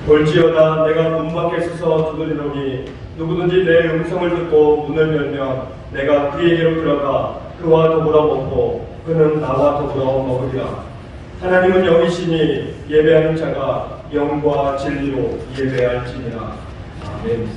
볼지어다 내가 문 밖에 서서 두드리노니 누구든지 내 음성을 듣고 문을 열면 내가 그에게로 들어가 그와 더불어 먹고 그는 나와 더불어 먹으리라. 하나님은 영이시니 예배하는 자가 영과 진리로 예배할지니라. 아멘.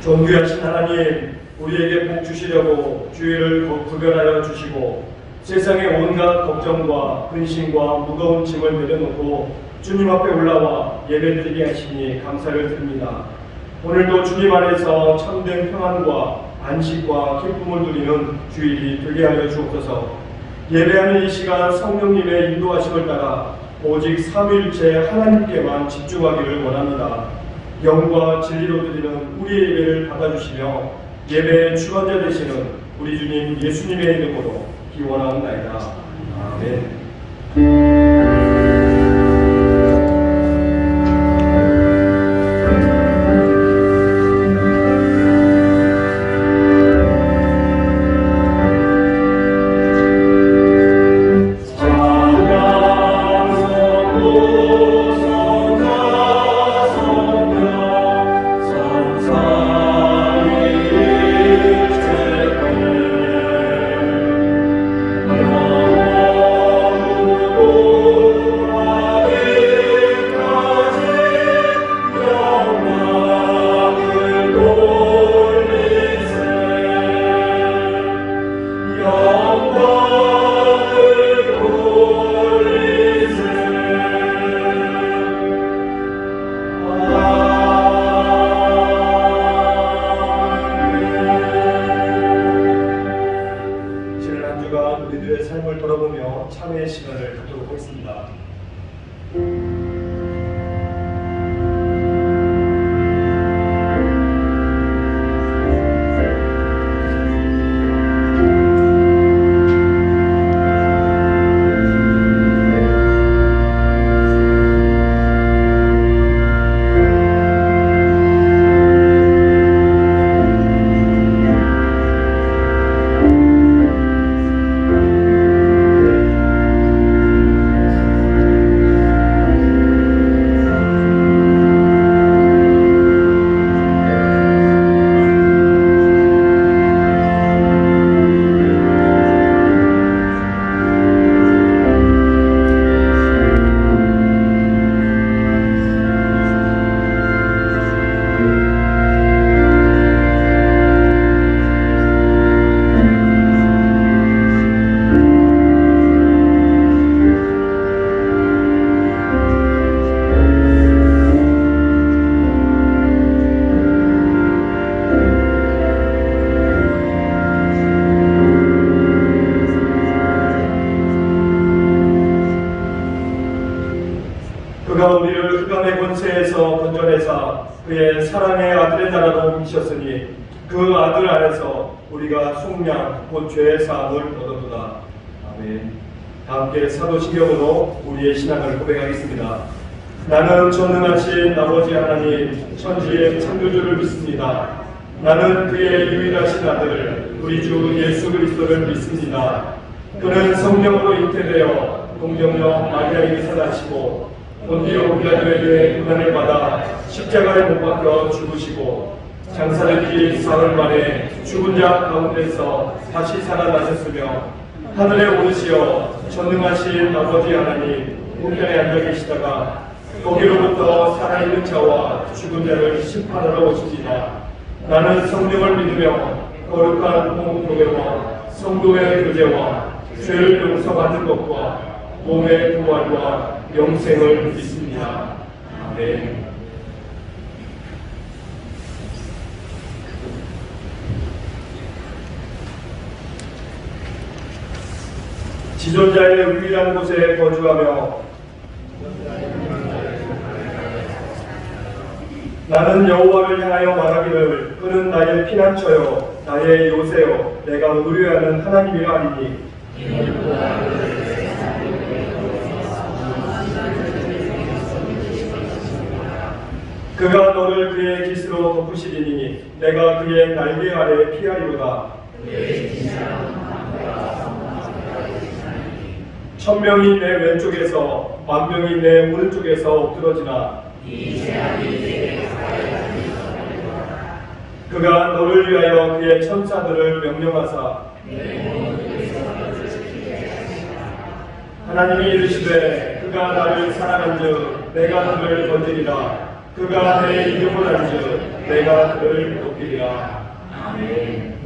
존귀하신 하나님, 우리에게 복 주시려고 주일을 구별하여 주시고 세상의 온갖 걱정과 근심과 무거운 짐을 내려놓고 주님 앞에 올라와 예배드리게 하시니 감사를 드립니다. 오늘도 주님 안에서 참된 평안과 안식과 기쁨을 누리는 주일이 되게 하여 주옵소서. 예배하는 이 시간 성령님의 인도하심을 따라 오직 삼위일체 하나님께만 집중하기를 원합니다. 영과 진리로 드리는 우리의 예배를 받아주시며 예배의 주관자 되시는 우리 주님 예수님의 이름으로 기원하옵나이다. 아멘. 우리들의 삶을 돌아보며 참회의 시간을 갖도록 하겠습니다. 그가 우리를 흑암의 권세에서 건져내사 그의 사랑의 아들의 나라로 옮기셨으니 그 아들 안에서 우리가 속량 곧 죄의 사함을 얻었도다. 아멘. 다 함께 사도신경으로 우리의 신앙을 고백하겠습니다. 나는 전능하신 아버지 하나님 천지의 창조주를 믿습니다. 나는 그의 유일하신 아들 우리 주 예수 그리스도를 믿습니다. 그는 성령으로 잉태되어 동정녀 마리아에게 태어나시고 본디오 빌라도에게 고난을 받아 십자가에 못 박혀 죽으시고 장사를 뒤 사흘 만에 죽은 자 가운데서 다시 살아나셨으며 하늘에 오르시어 전능하신 아버지 하나님 우편에 앉아 계시다가 거기로부터 살아있는 자와 죽은 자를 심판하러 오시리라. 나는 성령을 믿으며 거룩한 공교회와 성도의 교제와 죄를 용서받는 것과 몸의 부활과 영생을 믿습니다. 아멘. 지존자의 유일한 곳에 거주하며 나는 여호와를 향하여 말하기를 그는 나의 피난처요 나의 요새요 내가 의뢰하는 하나님이라 하리니 그가 너를 그의 깃으로 덮으시리니 내가 그의 날개 아래 피하리로다. 천명이 내 왼쪽에서 만명이 내 오른쪽에서 엎드러지나 그가 너를 위하여 그의 천사들을 명령하사 하나님이 이르시되 그가 나를 사랑한즉 내가 그를 건지리라. 그가 내 이름을 알즉 내가 그를 높이리라. 아멘.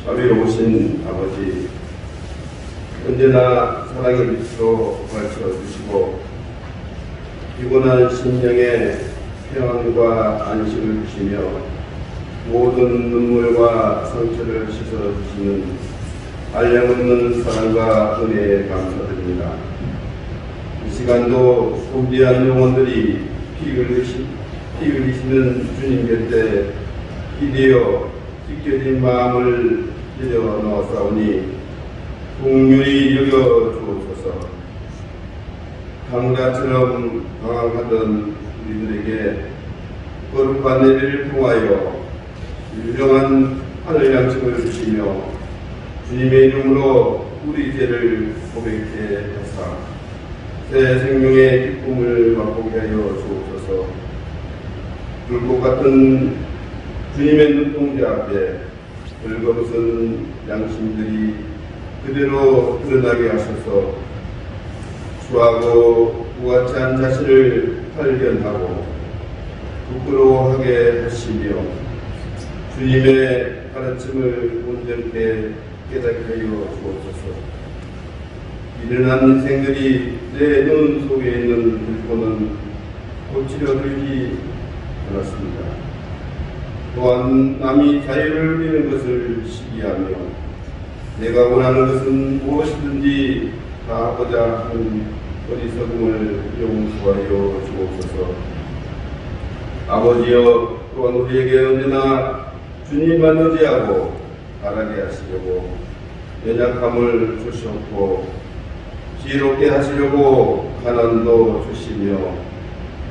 자비로우신 아버지, 언제나 사랑의 빛으로 밝혀주시고 피곤한 심령에 평안과 안식을 주시며 모든 눈물과 상처를 씻어주시는 한량없는 사랑과 은혜에 감사드립니다. 이 시간도 소비한 영혼들이 피 흘리시는 주님 곁에 기대어 찢겨진 마음을 내려놓았사오니 긍휼히 여겨 주옵소서. 강가처럼 방황하던 우리들에게 거룩한 내리를 통하여 유정한 하늘 양식을 주시며 주님의 이름으로 우리 죄를 고백해 하사 새 생명의 기쁨을 맛보게 하여 주옵소서. 불꽃 같은 주님의 눈동자 앞에 벌거벗은 양심들이 그대로 드러나게 하셔서 추하고 우아찬 자신을 발견하고 부끄러워하게 하시며 주님의 가르침을 온전히 깨닫게 하여 주옵소서. 미련한 인생들이 내 눈 속에 있는 불꽃은 고치려 들지 않았습니다. 또한 남이 자유를 누리는 것을 시기하며 내가 원하는 것은 무엇이든지 다 하고자 하는 어리석음을 용서하여 주옵소서. 아버지여, 또한 우리에게 언제나 주님만 의지하고 바라게 하시려고 연약함을 주셨고 지혜롭게 하시려고 가난도 주시며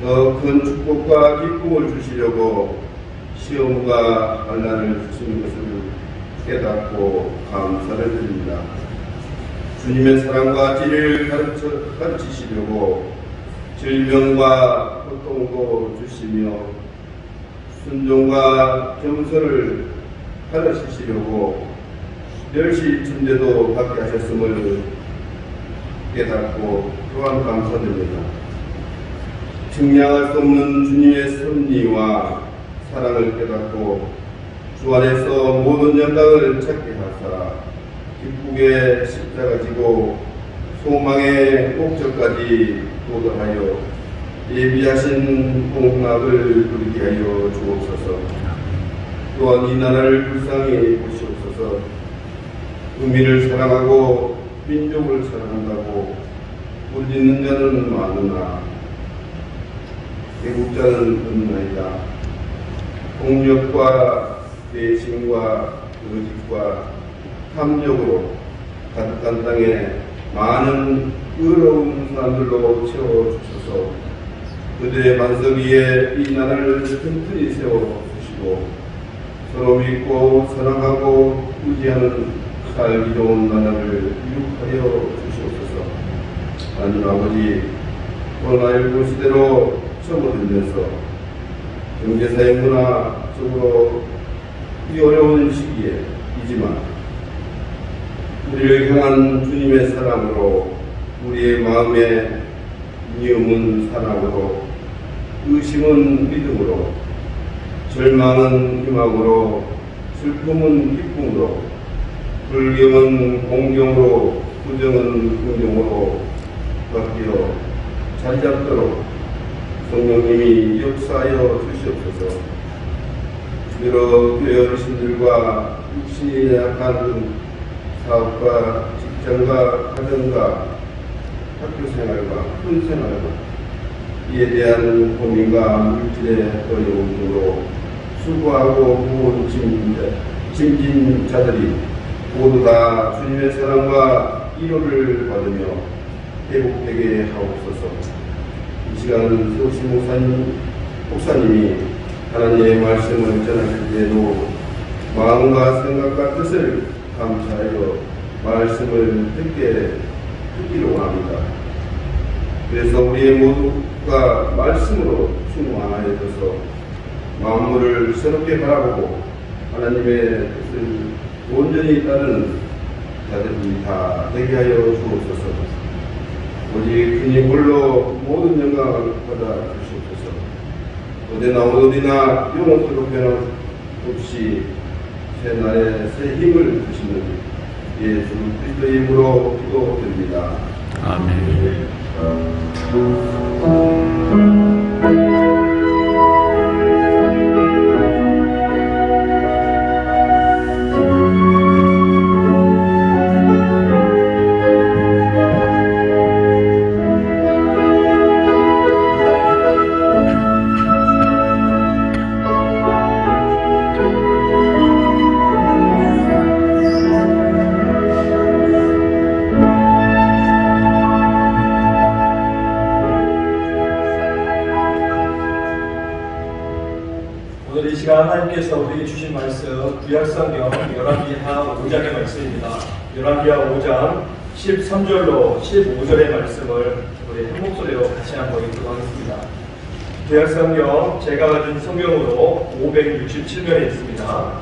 더 큰 축복과 기쁨을 주시려고 시험과 환난을 주시는 것을 깨닫고 감사를 드립니다. 주님의 사랑과 지혜를 가르치시려고 질병과 고통도 주시며 순종과 겸손을 가르치시려고 멸시 천대도 받게 하셨음을 깨닫고 또한 감사드립니다. 증량할 수 없는 주님의 섭리와 사랑을 깨닫고 주 안에서 모든 영광을 찾게 하사 기쁘게 십자가 지고 소망의 목적까지 도달하여 예비하신 공락을 누리게 하여 주옵소서. 또한 이 나라를 불쌍히 보시옵소서. 의미를 사랑하고 민족을 사랑한다고 부르짖는 자는 많으나 애국자는 없나이다. 폭력과 배신과 거짓과 탐욕으로 가득한 땅에 많은 의로운 사람들로 채워주셔서 그들의 반석 위에 이 나라를 튼튼히 세워주시고 서로 믿고 사랑하고 의지하는 살기 좋은 나라를 이룩하여 주시옵소서. 하나님 아버지, 코로나19 시대로 접어들면서 경제사회 문화적으로 이 어려운 시기에이지만 우리를 향한 주님의 사랑으로 우리의 마음에 미움은 사랑으로 의심은 믿음으로 절망은 희망으로 슬픔은 기쁨으로 불경은 공경으로 부정은 긍정으로 바뀌어 자리 잡도록 성령님이 역사하여 주시옵소서. 여러 교회 어르신들과 육신이 약한 사업과 직장과 가정과 학교 생활과 큰 생활과 이에 대한 고민과 물질의 어려움 등으로 수고하고 무거운 짐진 자들이 모두 다 주님의 사랑과 위로를 받으며 회복되게 하옵소서. 이 시간 세우신 목사님이 하나님의 말씀을 전하실 때에도 마음과 생각과 뜻을 감사하여 말씀을 듣기를 원합니다. 그래서 우리의 모두가 말씀으로 충만하여져서 만물을 새롭게 바라보고 하나님의 뜻을 온전히 따르는 자들이 다 되게 하여 주옵소서. 오직 주님 홀로 모든 영광을 받아 주시옵소서. 어디나 어디나 영원토록 변함없이 새 날에 새 힘을 주시는 예수 그리스도의 이름으로 기도드립니다. 아멘. 하나님께서 우리에게 주신 말씀 구약성경 열왕기하 5장의 말씀입니다. 열왕기하 5장 13절로 15절의 말씀을 우리 한 목소리로 같이 한번 읽도록 하겠습니다. 구약성경 제가 가진 성경으로 567면에 있습니다.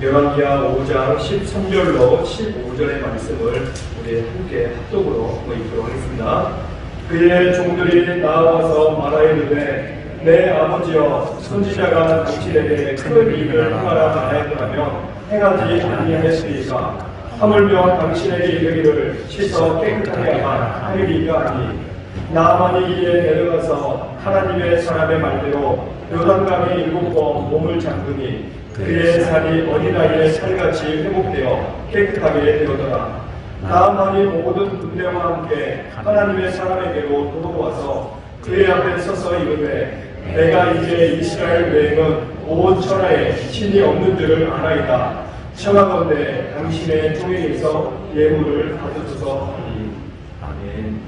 열왕기하 5장 13절로 15절의 말씀을 우리 함께 합독으로 읽도록 하겠습니다. 그의 종들이 나와서 말하이르되 내 아버지여 선지자가 당신에게 큰 일을 행하라 하였더라면 행하지 아니하였으리까 하물며 당신에게 이르기를 씻어 깨끗하게 하리이까 하니 나아만이 이에 내려가서 하나님의 사람의 말대로 요단강에 7번 몸을 잠그니 그의 살이 어린아이의 살같이 회복되어 깨끗하게 되었더라. 나아만이 모든 군대와 함께 하나님의 사람에게로 돌아와서 그의 앞에 서서 이르되 내가 이제 이스라엘 외에는 온 천하에 신이 없는 줄을 아나이다. 청하건대 당신의 종에게서 예물을 받으소서 하니. 아멘.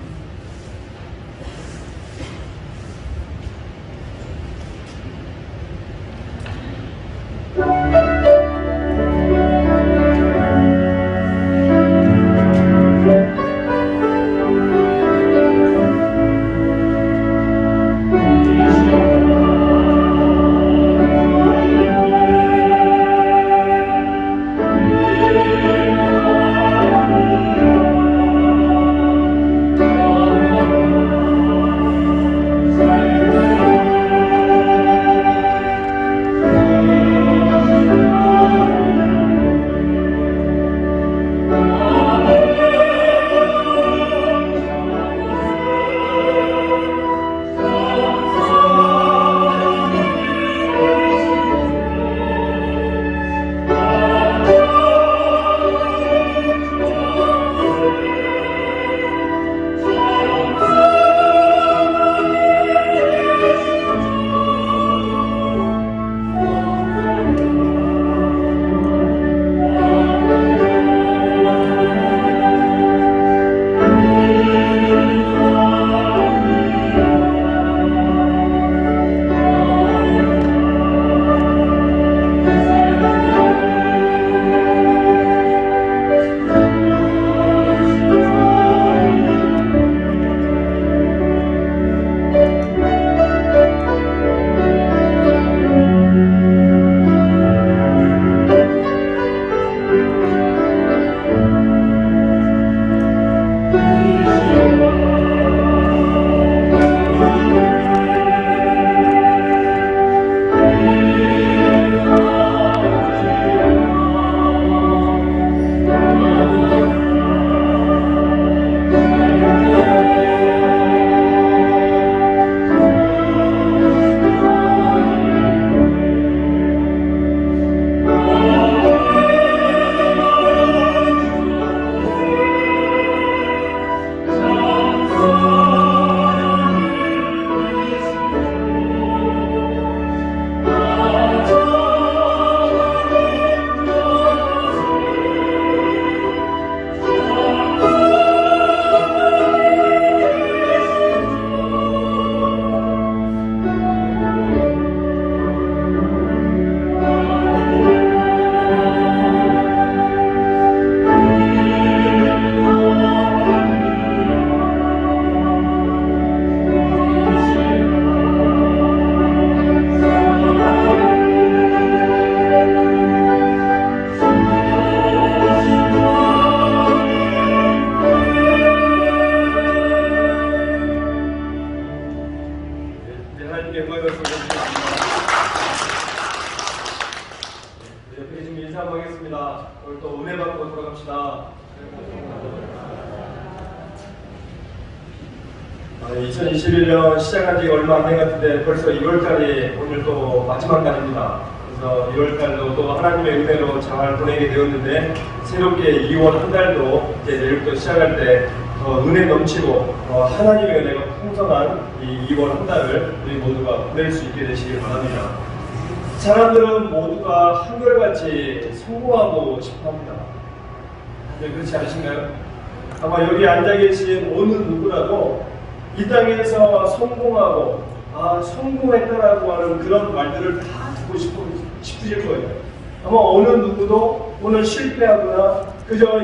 오늘 또 은혜 받고 돌아갑시다. 2021년 시작한 지 얼마 안 된 것 같은데 벌써 2월달이 오늘 또 마지막 날입니다. 그래서 2월달도 또 하나님의 은혜로 잘 보내게 되었는데 새롭게 2월 한 달도 이제 내일부터 시작할 때 은혜 넘치고 하나님의 은혜가 풍성한 이 2월 한 달을 우리 모두가 보낼 수 있게 되시길 바랍니다. 사람들은 모두가 한결같이 성공하고 싶어합니다. 그렇지 않으신가요? 아마 여기 앉아 계신 어느 누구라도 이 땅에서 성공하고 성공했다라고 하는 그런 말들을 다 듣고 싶어 싶으실 거예요. 아마 어느 누구도 오늘 실패하거나 그저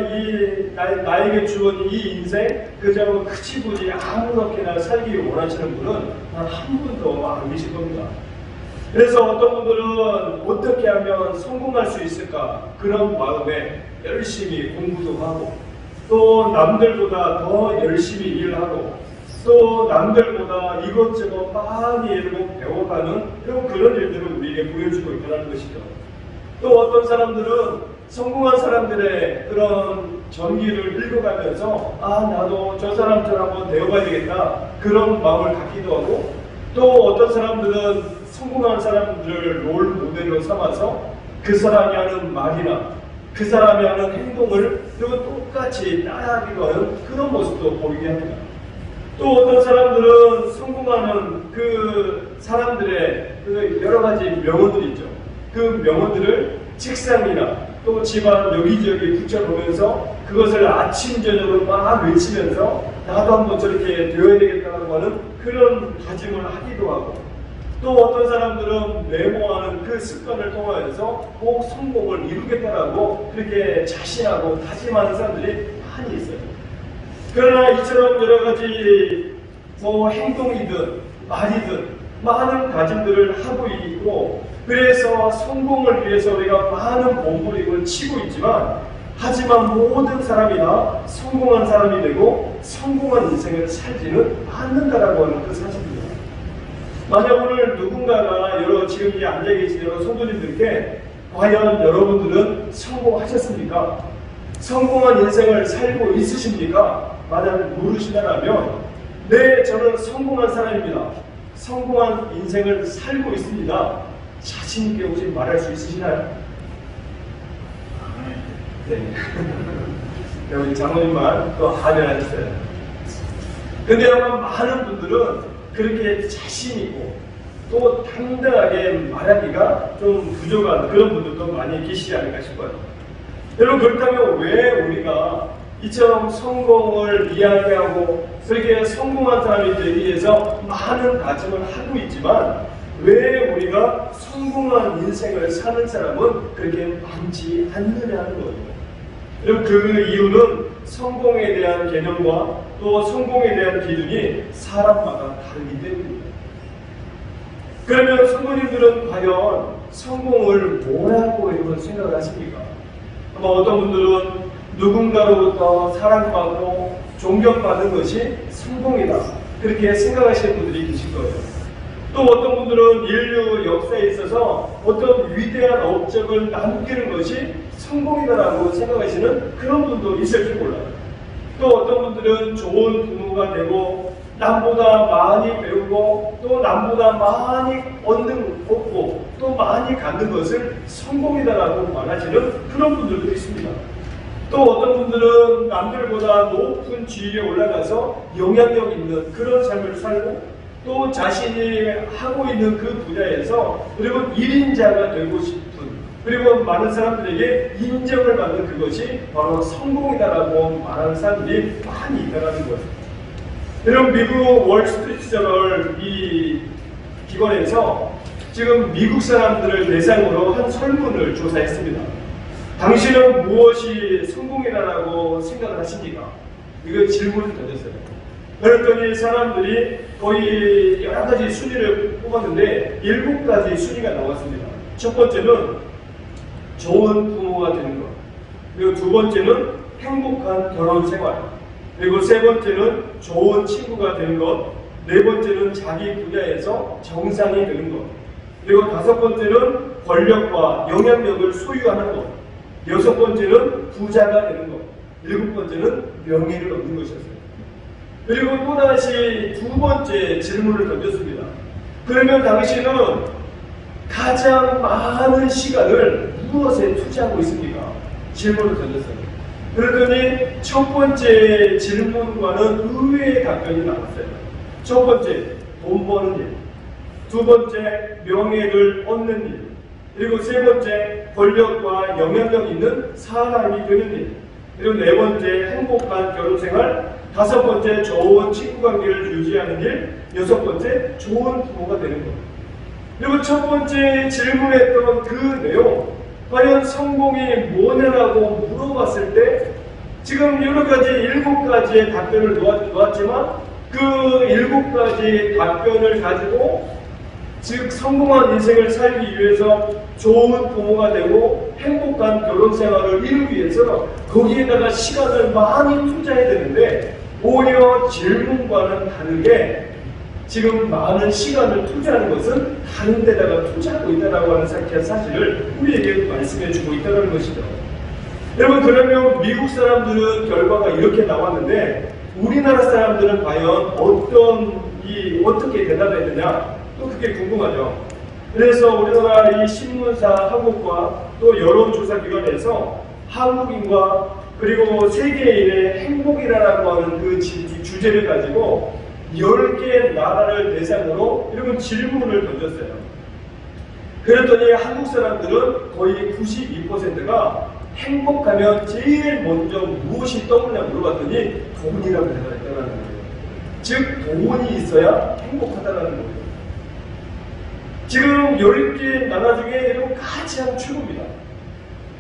나에게 주어진 이 인생 그저 흐지부지 아무렇게나 살기 원하시는 분은 한 분도 안 계실 겁니다. 그래서 어떤 분들은 어떻게 하면 성공할 수 있을까 그런 마음에 열심히 공부도 하고 또 남들보다 더 열심히 일하고 또 남들보다 이것저것 많이 일고 배워가는 그런 일들을 우리에게 보여주고 있다는 것이죠. 또 어떤 사람들은 성공한 사람들의 그런 전기를 읽어가면서 나도 저 사람처럼 한번 되어봐야 되겠다 그런 마음을 갖기도 하고 또 어떤 사람들은 성공한 사람들을 롤 모델로 삼아서 그 사람이 하는 말이나 그 사람이 하는 행동을 그리고 똑같이 따라하기도 하는 그런 모습도 보이게 합니다. 또 어떤 사람들은 성공하는 그 사람들의 그 여러 가지 명언들이 있죠. 그 명언들을 책상이나 또 집안 여기저기 붙여보면서 그것을 아침 저녁으로 막 외치면서 나도 한번 저렇게 되어야 되겠다고 하는 그런 다짐을 하기도 하고 또 어떤 사람들은 메모하는 그 습관을 통하여서 꼭 성공을 이루겠다라고 그렇게 자신하고 다짐하는 사람들이 많이 있어요. 그러나 이처럼 여러 가지 행동이든 말이든 많은 다짐들을 하고 있고 그래서 성공을 위해서 우리가 많은 몸부림을 치고 있지만 하지만 모든 사람이 다 성공한 사람이 되고 성공한 인생을 살지는 않는다라고 하는 그 사실입니다. 만약 오늘 누군가가 지금 앉아 계신 여러 성도님들께 과연 여러분들은 성공하셨습니까? 성공한 인생을 살고 있으십니까? 만약 모르시다라면 네, 저는 성공한 사람입니다. 성공한 인생을 살고 있습니다. 자신 있게 혹시 말할 수 있으시나요? 네. 우리 장모님만 또 하면하셨어요. 근데 아마 많은 분들은 그렇게 자신 있고 또 당당하게 말하기가 좀 부족한 그런 분들도 많이 계시지 않을까 싶어요. 여러분 그렇다면 왜 우리가 이처럼 성공을 이야기하고 그렇게 성공한 사람이 되기 위해서 많은 다짐을 하고 있지만 왜 우리가 성공한 인생을 사는 사람은 그렇게 많지 않느냐는 거예요. 여러분 그 이유는 성공에 대한 개념과 또 성공에 대한 기준이 사람마다 다르기 때문입니다. 그러면 성도님들은 과연 성공을 뭐라고 여러분 생각을 하십니까? 아마 어떤 분들은 누군가로부터 사랑받고 존경받는 것이 성공이다 그렇게 생각하시는 분들이 계실 거예요. 또 어떤 분들은 인류 역사에 있어서 어떤 위대한 업적을 남기는 것이 성공이다라고 생각하시는 그런 분도 있을지 몰라요. 또 어떤 분들은 좋은 부모가 되고 남보다 많이 배우고 또 남보다 많이 얻고 또 많이 갖는 것을 성공이다라고 말하시는 그런 분들도 있습니다. 또 어떤 분들은 남들보다 높은 지위에 올라가서 영향력 있는 그런 삶을 살고 또 자신이 하고 있는 그 분야에서 그리고 1인자가 되고 싶은 그리고 많은 사람들에게 인정을 받는 그것이 바로 성공이다라고 말하는 사람들이 많이 있다는 거예요. 여러분 미국 월스트리트저널 이 기관에서 지금 미국 사람들을 대상으로 한 설문을 조사했습니다. 당신은 무엇이 성공이라고 생각을 하십니까? 이거 질문을 던졌어요. 그랬더니 사람들이 거의 여러 가지 순위를 뽑았는데 7가지 순위가 나왔습니다. 첫 번째는 좋은 부모가 되는 것, 그리고 두 번째는 행복한 결혼 생활, 그리고 세 번째는 좋은 친구가 되는 것, 네 번째는 자기 분야에서 정상이 되는 것, 그리고 다섯 번째는 권력과 영향력을 소유하는 것, 여섯 번째는 부자가 되는 것, 일곱 번째는 명예를 얻는 것이었어요. 그리고 또다시 두 번째 질문을 던졌습니다. 그러면 당신은 가장 많은 시간을 무엇에 투자하고 있습니까? 질문을 던졌어요. 그랬더니 첫 번째 질문과는 의외의 답변이 나왔어요. 첫 번째, 돈 버는 일. 두 번째, 명예를 얻는 일. 그리고 세 번째, 권력과 영향력 있는 사람이 되는 일. 그리고 네 번째, 행복한 결혼생활. 다섯 번째, 좋은 친구 관계를 유지하는 일. 여섯 번째, 좋은 부모가 되는 것. 그리고 첫 번째 질문했던 그 내용, 과연 성공이 뭐냐라고 물어봤을 때 지금 여러 가지 7가지의 답변을 놓았지만 그 7가지 답변을 가지고 즉 성공한 인생을 살기 위해서 좋은 부모가 되고 행복한 결혼 생활을 이루기 위해서 거기에다가 시간을 많이 투자해야 되는데 오히려 질문과는 다르게 지금 많은 시간을 투자하는 것은 다른 데다가 투자하고 있다고 하는 사실을 우리에게 말씀해 주고 있다는 것이죠. 여러분, 그러면 미국 사람들은 결과가 이렇게 나왔는데 우리나라 사람들은 과연 어떻게 대답했느냐, 또 그게 궁금하죠. 그래서 우리나라 이 신문사 한국과 또 여론조사기관에서 한국인과 그리고 세계인의 행복이라고 하는 그 주제를 가지고 10개의 나라를 대상으로 이런 질문을 던졌어요. 그랬더니 한국 사람들은 거의 92%가 행복하면 제일 먼저 무엇이 떠오르냐 물어봤더니 돈이라고 대답했다는 거예요. 즉 돈이 있어야 행복하다는 거예요. 지금 10개 나라 중에 가장 최고입니다.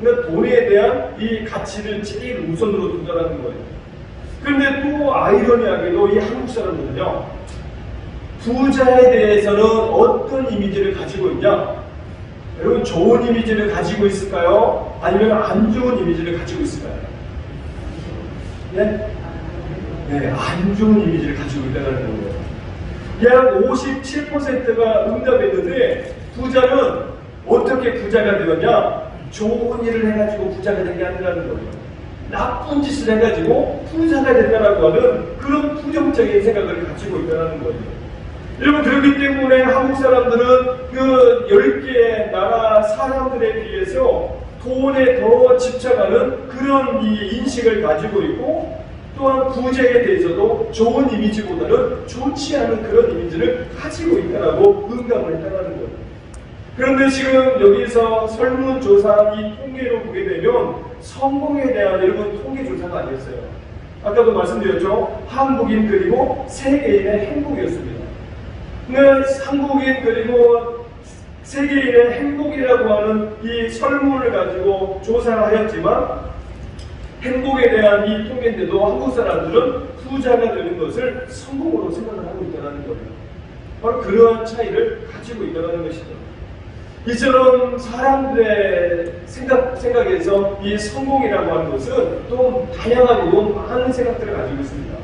그러니까 돈에 대한 이 가치를 제일 우선으로 두자라는 거예요. 그런데 또 아이러니하게도 이 한국 사람들은요, 부자에 대해서는 어떤 이미지를 가지고 있냐? 여러분, 좋은 이미지를 가지고 있을까요? 아니면 안 좋은 이미지를 가지고 있을까요? 네? 네, 안 좋은 이미지를 가지고 있다는 거예요. 약 57%가 응답했는데 부자는 어떻게 부자가 되었냐? 좋은 일을 해가지고 부자가 된 게 아니라는 거예요. 나쁜 짓을 해가지고 부자가 된다라고 하는 그런 부정적인 생각을 가지고 있다는 거예요. 여러분, 그렇기 때문에 한국 사람들은 그 10개의 나라 사람들에 비해서 돈에 더 집착하는 그런 이 인식을 가지고 있고, 또한 부자에 대해서도 좋은 이미지보다는 좋지 않은 그런 이미지를 가지고 있다라고 응답을 했다는 거예요. 그런데 지금 여기서 설문조사 이 통계로 보게 되면 성공에 대한 여러분 통계조사가 아니었어요. 아까도 말씀드렸죠. 한국인 그리고 세계인의 행복이었습니다. 근데 한국인 그리고 세계인의 행복이라고 하는 이 설문을 가지고 조사를 하였지만 행복에 대한 이 통계인데도 한국 사람들은 부자가 되는 것을 성공으로 생각을 하고 있다는 거예요. 바로 그러한 차이를 가지고 있다는 것이죠. 이처럼 사람들의 생각에서 이 성공이라고 하는 것은 또 다양하고 많은 생각들을 가지고 있습니다.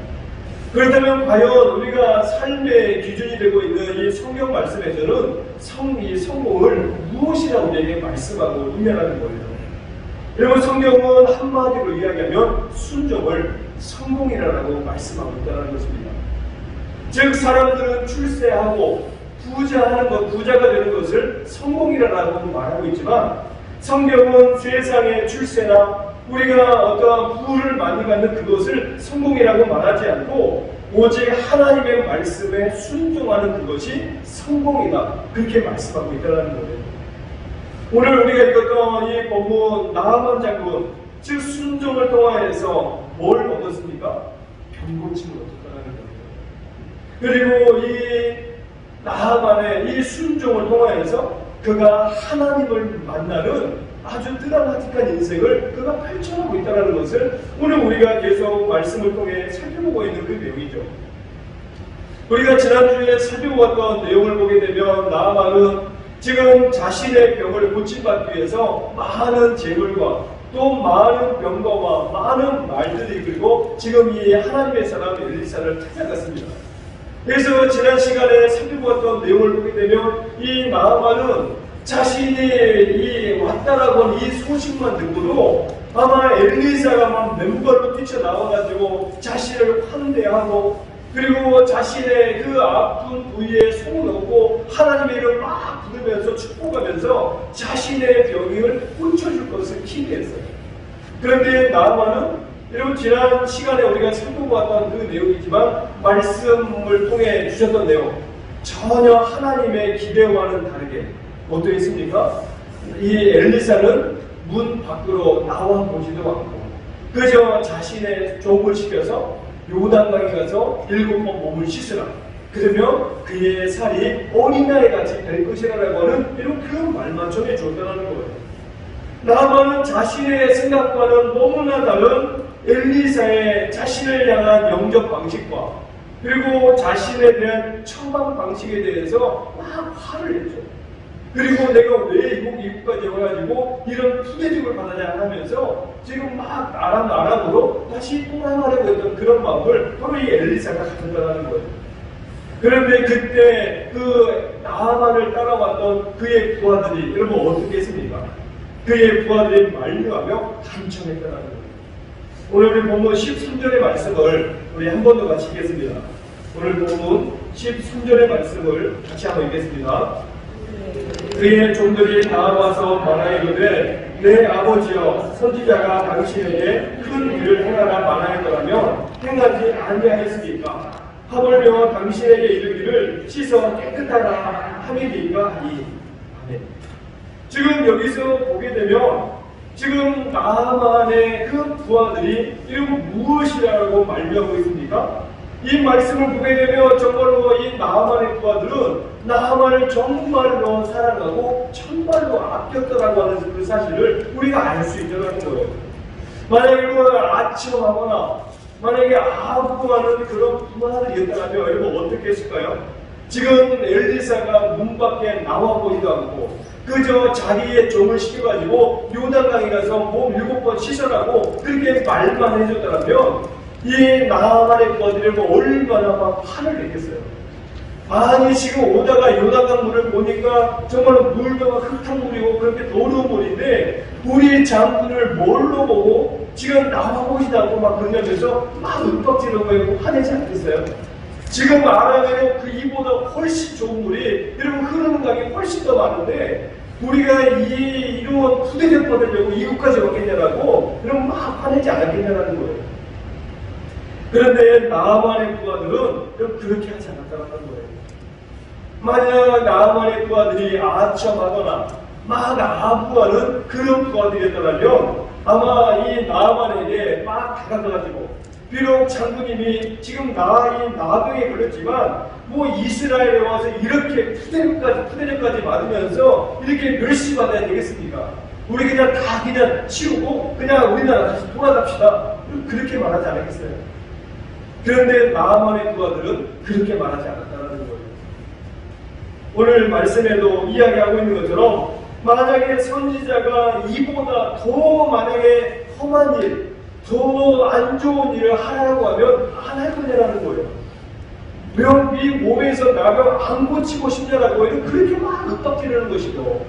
그렇다면 과연 우리가 삶의 기준이 되고 있는 이 성경 말씀에서는 이 성공을 무엇이라고 우리에게 말씀하고 임명하는 거예요. 여러분, 성경은 한마디로 이야기하면 순종을 성공이라고 말씀하고 있다는 것입니다. 즉 사람들은 출세하고 부자가 되는 것을 성공이라고 말하고 있지만 성경은 세상의 출세나 우리가 어떠한 부를 많이 갖는 그것을 성공이라고 말하지 않고 오직 하나님의 말씀에 순종하는 그것이 성공이다, 그렇게 말씀하고 있다는 거예요. 오늘 우리가 읽었던 이 본문 나하만 장군, 즉 순종을 통하여서 뭘 얻었습니까? 병고침을 얻었다는 거예요. 그리고 이 나하만의 이 순종을 통하여서 그가 하나님을 만나는 아주 드라마틱한 인생을 그가 펼쳐가고 있다는 것을 오늘 우리가 계속 말씀을 통해 살펴보고 있는 그 내용이죠. 우리가 지난주에 살펴보았던 내용을 보게 되면 나하만은 지금 자신의 병을 고침받기 위해서 많은 재물과 또 많은 병거와 많은 말들이 그리고 지금 이 하나님의 사람 엘리사를 찾아갔습니다. 그래서 지난 시간에 살펴보았던 내용을 보게 되면 이 나하만은 자신이 이 왔다라고 하는 이 소식만 듣고도 아마 엘리사가 막 맨발로 뛰쳐나와가지고 자신을 환대하고 그리고 자신의 그 아픈 부위에 손을 얹고 하나님의 이름을 막 부르면서 축복하면서 자신의 병을 고쳐줄 것을 기대했어요. 그런데 나하만은 여러분 지난 시간에 우리가 살펴보았던 그 내용이지만 말씀을 통해 주셨던 내용 전혀 하나님의 기대와는 다르게 어떠했습니까? 이 엘리사는 문 밖으로 나와 보지도 않고 그저 자신의 종을 시켜서 요단강에 가서 7번 몸을 씻으라, 그러면 그의 살이 어린 나이같이 될 것이라고 하는 이런 그 말만점에 줬다는 거예요. 나아만은 자신의 생각과는 너무나 다른 엘리사의 자신을 향한 영접 방식과 그리고 자신에 대한 처방 방식에 대해서 막 화를 냈죠. 그리고 내가 왜 이국까지 와가지고 이런 푸대죽을 받아야 하면서 지금 막 나락으로 다시 떠나가려고 했던 그런 마음을 바로 이 엘리사가 가졌다는 거예요. 그런데 그때 그 나아만을 따라왔던 그의 부하들이 여러분 어떻게 했습니까? 그의 부하들이 만류하며 간청했다는 거예요. 오늘 우리 본문 13절의 말씀을 우리 한 번 더 같이 읽겠습니다. 오늘 본문 13절의 말씀을 같이 한번 읽겠습니다. 그의 종들이 나와서 말하이르되 내 아버지여 선지자가 당신에게 큰 일을 행하라 말하였더라면 행하지 아니하였으니까 하물며 당신에게 이르기를 씻어 깨끗하라 함이니까 하니. 아멘. 지금 여기서 보게 되면 지금 나아만의 그 부하들이 이러고 무엇이라고 말미하고 있습니까? 이 말씀을 보게 되면 정말로 이 나아만의 부하들은 나아만을 정말로 사랑하고 정말로 아꼈더라고 하는 그 사실을 우리가 알 수 있다는 거예요. 만약에 아첨하거나 만약에 아부하는 그런 부하들이었다면 여러분 어떻게 했을까요? 지금 엘리사가 문 밖에 나와 보지도 않고 그저 자기의 종을 시켜가지고 요단강에 가서 몸 7번 씻어라고 그렇게 말만 해줬더라면 이 나아만의 부하들이 얼마나 막 화를 냈겠어요. 아니 지금 오다가 요단강 물을 보니까 정말 물도 막 흙탕물이고 그렇게 더러운 물인데 우리 장군을 뭘로 보고 지금 나와보지도 않고 막 그러면서 막 윽박지르고 화내지 않겠어요? 지금 아람에는 그 이보다 훨씬 좋은 물이 여러분 흐르는 강이 훨씬 더 많은데 우리가 이런 푸대접 받으려고 이곳까지 왔겠냐라고 여러분 막 화내지 않겠냐라는 거예요. 그런데 나아만의 부하들은 그렇게 하지 않았다는 거예요. 만약 나아만의 부하들이 아첨하거나 막 아부하는 그런 부하들이었다면 아마 이 나아만에게 막 다가가가지고 비록 장군님이 지금 이 나병에 걸렸지만 뭐 이스라엘에 와서 이렇게 푸대접까지 맞으면서 이렇게 멸시 받아야 되겠습니까? 우리 그냥 다 그냥 치우고 그냥 우리나라 다시 돌아갑시다. 그렇게 말하지 않았겠어요? 그런데 나아만의 부하들은 그렇게 말하지 않았다는 거예요. 오늘 말씀에도 이야기하고 있는 것처럼 만약에 선지자가 이보다 더 만약에 험한 일, 더 안 좋은 일을 하라고 하면 안 할 거냐라는 거예요. 왜 네 몸에서 나병 안 고치고 싶냐라고 해도 그렇게 막 윽박지르는 것이고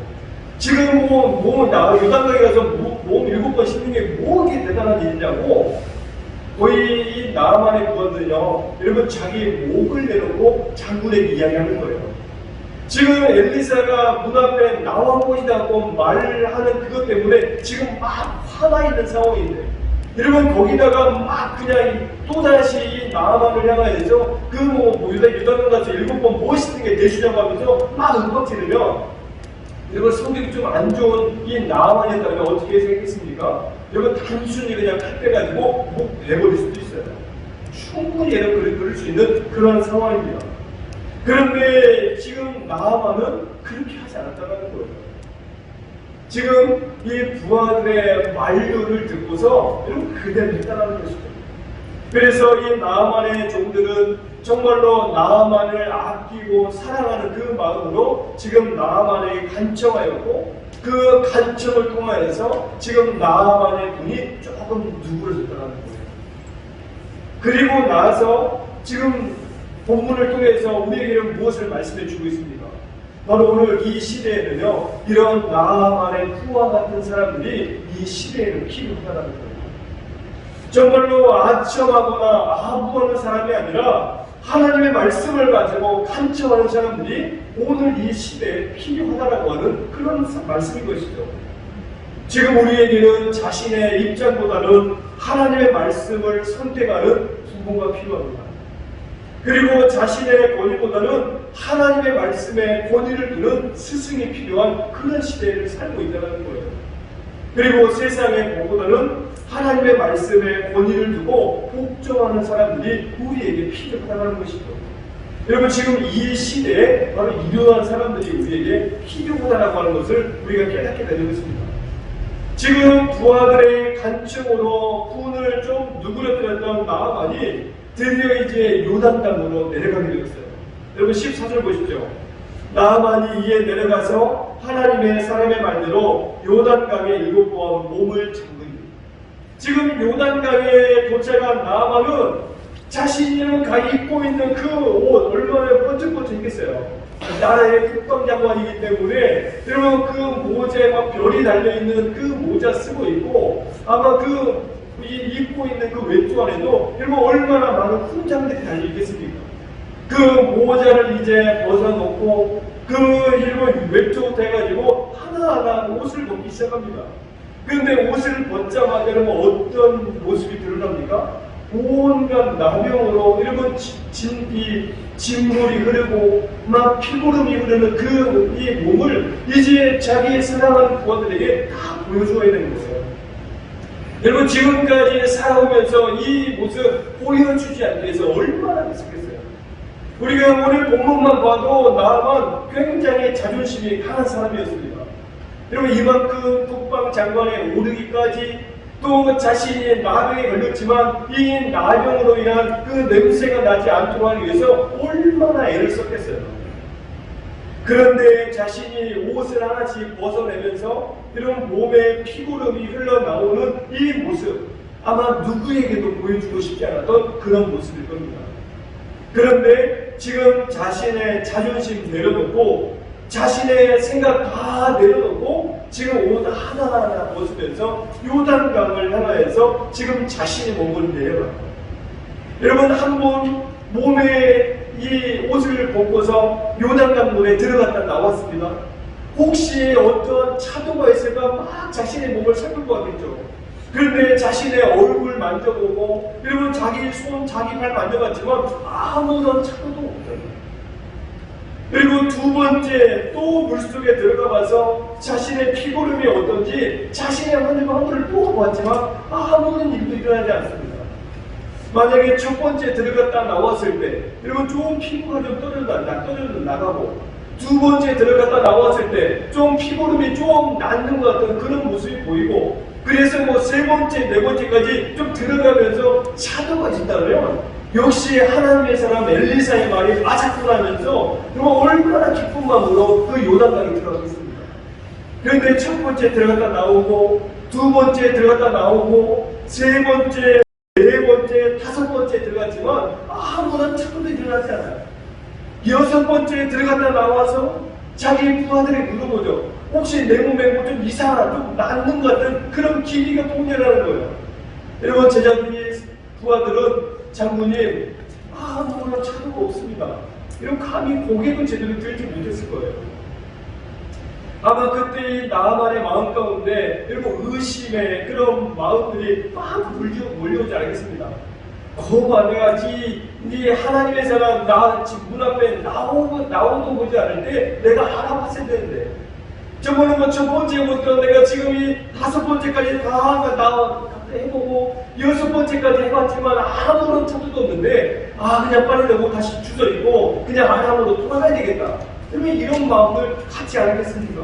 지금 요단강에 가서 몸 7번 씻는 게 뭐 이렇게 대단한 일이냐고 거의 이 나아만의 부하들은요 여러분 자기 목을 내놓고 장군에게 이야기하는 거예요. 지금 엘리사가 문 앞에 나와보지도 않고 말하는 그것 때문에 지금 막 화나 있는 상황인데 여러분 거기다가 막 그냥 또다시 나아만을 향하여서 요단강 가서 7번 멋있는 게 되시냐고 하면서 막 윽박지르면 여러분 성격이 좀 안 좋은 이 나아만이었다면 어떻게 생각했습니까? 여러분 단순히 그냥 칼 빼가지고 목 베버릴 수도 있어요. 충분히 여러분 그럴 수 있는 그런 상황입니다. 그런데 지금 나아만은 그렇게 하지 않았다는 거예요. 지금 이 부하들의 만류를 듣고서 여러분 그대로 했다는 것이죠. 그래서 이 나아만의 종들은 정말로 나아만을 아끼고 사랑하는 그 마음으로 지금 나아만에게 간청하였고 그 간청을 통하여서 지금 나아만의 눈이 조금 누그러졌다는 거예요. 그리고 나서 지금 본문을 통해서 우리에게는 무엇을 말씀해 주고 있습니까? 바로 오늘 이 시대에는요 이런 나아만의 후와 같은 사람들이 이 시대에는 필요하다는 거예요. 정말로 아첨하거나 아부하는 사람이 아니라 하나님의 말씀을 가지고 간청하는 사람들이 오늘 이 시대에 필요하다라고 하는 그런 말씀인 것이죠. 지금 우리에게는 자신의 입장보다는 하나님의 말씀을 선택하는 부모가 필요합니다. 그리고 자신의 권위보다는 하나님의 말씀에 권위를 두는 스승이 필요한 그런 시대를 살고 있다는 거예요. 그리고 세상의 복보다는 하나님의 말씀에 권위를 두고 복종하는 사람들이 우리에게 필요하다는 것이죠. 여러분 지금 이 시대에 바로 이러한 사람들이 우리에게 필요하다라고 하는 것을 우리가 깨닫게 되는 것입니다. 지금 부하들의 간청으로 군을 좀 누그러뜨렸던 나아만이 드디어 이제 요단강으로 내려가게 되었어요. 여러분 14절 보십시오. 나아만이 이에 내려가서 하나님의 사람의 말대로 요단강에 7번 몸을 잠그니. 지금 요단강에 도착한 나아만은 자신이 입고 있는 그 옷 얼마나 번쩍번쩍했겠어요. 나라의 국방장관이기 때문에 여러분 그 모자에 막 별이 달려있는 그 모자 쓰고 있고 아마 입고 있는 그 외투 안에도 여러분 얼마나 많은 훈장들이 달려있겠습니까? 그 모자를 이제 벗어놓고 그 일본 외투부터 해가지고 하나하나 옷을 벗기 시작합니다. 그런데 옷을 벗자마자 여러분 어떤 모습이 드러납니까? 온갖 나병으로 여러분 진물이 흐르고 막 피고름이 흐르는 그 이 몸을 이제 자기의 사랑하는 부하들에게 다 보여줘야 되는 거예요. 여러분 지금까지 살아오면서 이 모습 보여주지 않기 위해서 얼마나 애쓰겠어요. 우리가 오늘 본문만 봐도 나만 굉장히 자존심이 강한 사람이었습니다. 여러분 이만큼 국방장관에 오르기까지 또 자신이 나병에 걸렸지만 이 나병으로 인한 그 냄새가 나지 않도록 하기 위해서 얼마나 애를 썼겠어요. 그런데 자신이 옷을 하나씩 벗어내면서 이런 몸에 피고름이 흘러나오는 이 모습 아마 누구에게도 보여주고 싶지 않았던 그런 모습일 겁니다. 그런데 지금 자신의 자존심 내려놓고 자신의 생각 다 내려놓고 지금 옷 하나하나 벗으면서 요단강을 향하여서 지금 자신의 몸을 내려갑니다. 여러분 한번 몸에 이 옷을 벗고서 요단강 물에 들어갔다 나왔습니다. 혹시 어떤 차도가 있을까 막 자신의 몸을 살펴보고 하겠죠. 그런데 자신의 얼굴 만져보고 여러분 자기 손, 자기 발 만져봤지만 아무런 차도도 없어요. 그리고 두 번째 또 물속에 들어가 봐서 자신의 피고름이 어떤지 자신의 환부를 또 보았지만 아무런 일도 일어나지 않습니다. 만약에 첫 번째 들어갔다 나왔을 때 여러분 좀 피부가 좀 떨어져 나가고 두 번째 들어갔다 나왔을 때 좀 피고름이 좀 낫는 것 같은 그런 모습이 보이고 그래서 뭐 세 번째, 네 번째까지 좀 들어가면서 차도가 있다면 역시 하나님의 사람 엘리사의 말이 맞았구나면서 얼마나 기쁜 마음으로 그 요단강에 들어가겠습니다. 그런데 첫 번째 들어갔다 나오고 두 번째 들어갔다 나오고 세 번째, 네 번째, 다섯 번째 들어갔지만 아무런 차도도 일어나지 않아요. 여섯 번째 들어갔다 나와서 자기 부하들이 물어보죠. 혹시 내 몸에 뭐 좀 이상한, 좀 낫는 것 같은 그런 기미가 동렬하는 거예요. 여러분 제자들이 부하들은 장군님 아무런 차도가 없습니다. 이런 감히 고개도 제대로 들지 못했을 거예요. 아마 그때 나만의 마음 가운데 여러분 의심의 그런 마음들이 막 몰려오지 않겠습니다. 거봐 내가 네 하나님의 사람 나 지금 문 앞에 나오도 보지 않을 때 내가 알아봤어야 되는데 저번에 뭐 첫 번째부터 내가 지금 이 다섯 번째까지 다 해보고 여섯 번째까지 해봤지만 아무런 차도도 없는데 그냥 빨리 내고 다시 주저있고 그냥 아람으로 돌아가야 되겠다. 그러면 이런 마음을 갖지 않겠습니까?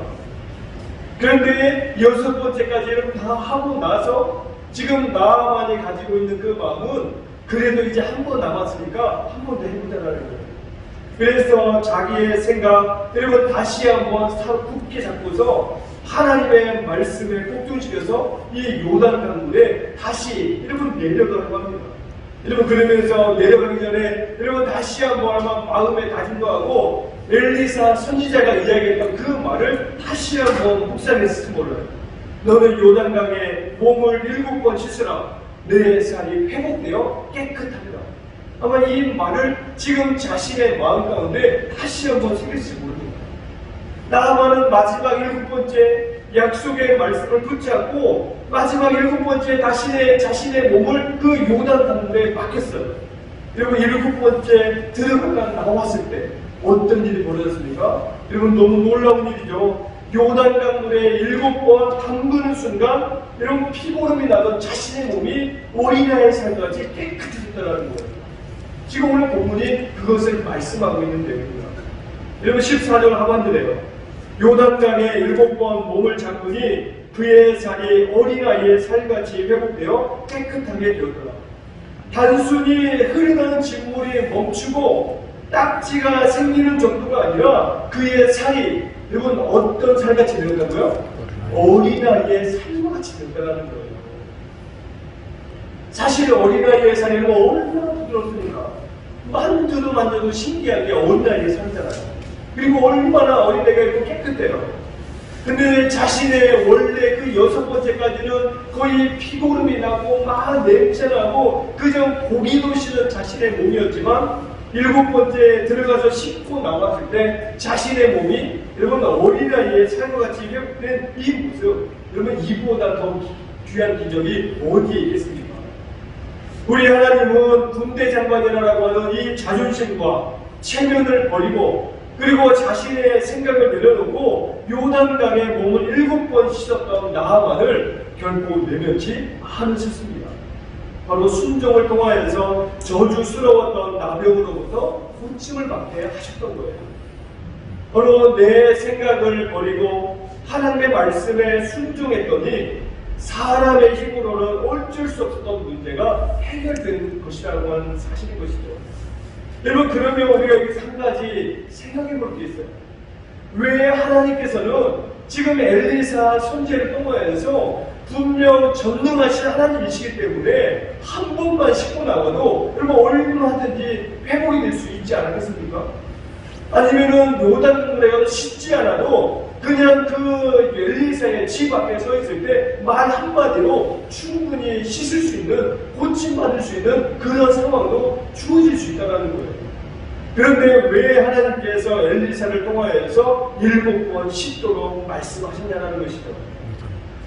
그런데 여섯 번째까지는 다 하고 나서 지금 나만이 가지고 있는 그 마음은 그래도 이제 한 번 남았으니까 한 번 더 해보자라는 거예요. 그래서 자기의 생각, 여러분 다시 한번 굳게 잡고서 하나님의 말씀에 꼭중시켜서 이 요단강 물에 다시 여러분 내려가라고 합니다. 여러분 그러면서 내려가기 전에 여러분 다시 한번 마음에 다짐도 하고 엘리사 선지자가 이야기했던 그 말을 다시 한번 묵상했을지 몰라요. 너는 요단강에 몸을 7번 씻으라. 내 살이 회복되어 깨끗하리라. 아마 이 말을 지금 자신의 마음 가운데 다시 한번 새길지 모릅니다. 나아만은 마지막 7번째 약속의 말씀을 붙잡고 마지막 7번째 자신의 몸을 그 요단 강물에 맡겼어요. 여러분 7번째 들어갔다 나왔을 때 어떤 일이 벌어졌습니까? 여러분 너무 놀라운 일이죠. 요단 강물에 7번 담그는 순간 여러분 피고름이 나던 자신의 몸이 어린아이의 살같이 깨끗해졌다는 거예요. 지금 오늘 본문이 그것을 말씀하고 있는 내용입니다. 여러분 14절 하반절에요. 요단강에 7번 몸을 잠그니 그의 살이 어린아이의 살같이 회복되어 깨끗하게 되었더라. 단순히 흐르는 진물이 멈추고 딱지가 생기는 정도가 아니라 그의 살이 여러분 어떤 살같이 되었다고요? 어린아이의 살과 같이 되었다는 거예요. 사실 어린아이의 살이 얼마나 부드럽습니까? 만져도 만져도 신기하게 어린아이의 살이잖아요. 그리고 얼마나 어린애가 있고 깨끗해요. 근데 자신의 원래 그 6번째까지는 거의 피고름이 나고 막 냄새나고 그저 보기도 싫은 자신의 몸이었지만 7번째에 들어가서 씻고 나왔을 때 자신의 몸이 여러분 어린아이의 살과 같이 회복된 이 모습, 여러분 이보다 더 귀한 기적이 어디에 있겠습니까? 우리 하나님은 군대 장관이라고 하는 이 자존심과 체면을 버리고 그리고 자신의 생각을 내려놓고 요단강에 몸을 7번 씻었던 나아만을 결코 내면치 않으셨습니다. 바로 순종을 통하여서 저주스러웠던 나병으로부터 고침을 받게 하셨던 거예요. 바로 내 생각을 버리고 하나님의 말씀에 순종했더니 사람의 힘으로는 어쩔 수 없었던 문제가 해결된 것이라고 하는 사실인 것이죠. 여러분 그러면 우리가 여기서 한 가지 생각해 볼 게 있어요. 왜 하나님께서는 지금 엘리사 선지자를 통하여서 분명 전능하신 하나님이시기 때문에 한 번만 씻고 나가도 여러분 얼마든지 회복이 될 수 있지 않겠습니까? 아니면은 요단강에 가서 씻지 않아도 그냥 그 엘리사의 집 앞에 서 있을 때 말 한마디로 충분히 씻을 수 있는, 고침받을 수 있는 그런 상황도 주어질 수 있다는 거예요. 그런데 왜 하나님께서 엘리사를 통하여서 7번 씻도록 말씀하셨냐는 것이죠.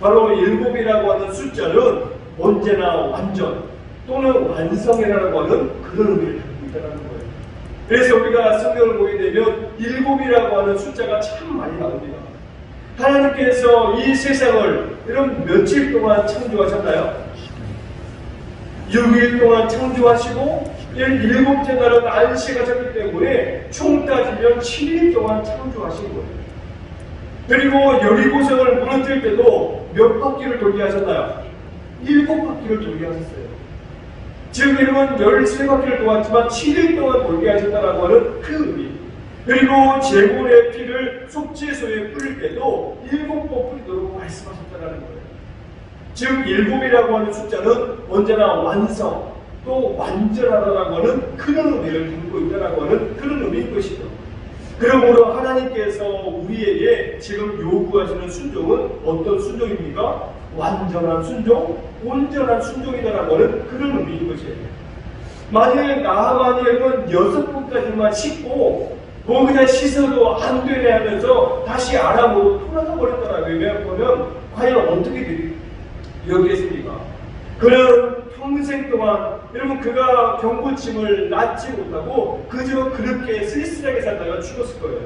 바로 7이라고 하는 숫자는 언제나 완전 또는 완성이라고 하는 그런 의미를 갖고 있다는 거예요. 그래서 우리가 성경을 보게 되면 7이라고 하는 숫자가 참 많이 나옵니다. 하나님께서 이 세상을 여러분 며칠 동안 창조하셨나요? 6일 동안 창조하시고 7째 날은 안식하셨기 때문에 총 따지면 7일 동안 창조하신 거예요. 그리고 여리고성을 무너뜨릴 때도 몇 바퀴를 돌게 하셨나요? 7바퀴를 돌게 하셨어요. 즉 여러분 13바퀴를 도왔지만 7일 동안 돌게 하셨다라고 하는 그 의미. 그리고 제물의 피를 속죄소에 뿌릴 때도 7번 뿌리도록 말씀하셨다는 거예요. 즉 7이라고 하는 숫자는 언제나 완성 또 완전하다라고 하는 그런 의미를 담고 있다라고 하는 그런 의미인 것이죠. 그러므로 하나님께서 우리에게 지금 요구하시는 순종은 어떤 순종입니까? 완전한 순종, 온전한 순종이다라고 하는 그런 의미인 것이에요. 만약에 나만이 여러분 6번까지만 씻고 뭐 그냥 씻어도 안 되네 하면서 다시 아람으로 돌아가 버렸다라고 하면 과연 어떻게 되겠습니까? 그는 평생 동안 여러분 그가 병고침을 낫지 못하고 그저 그렇게 쓸쓸하게 살다가 죽었을 거예요.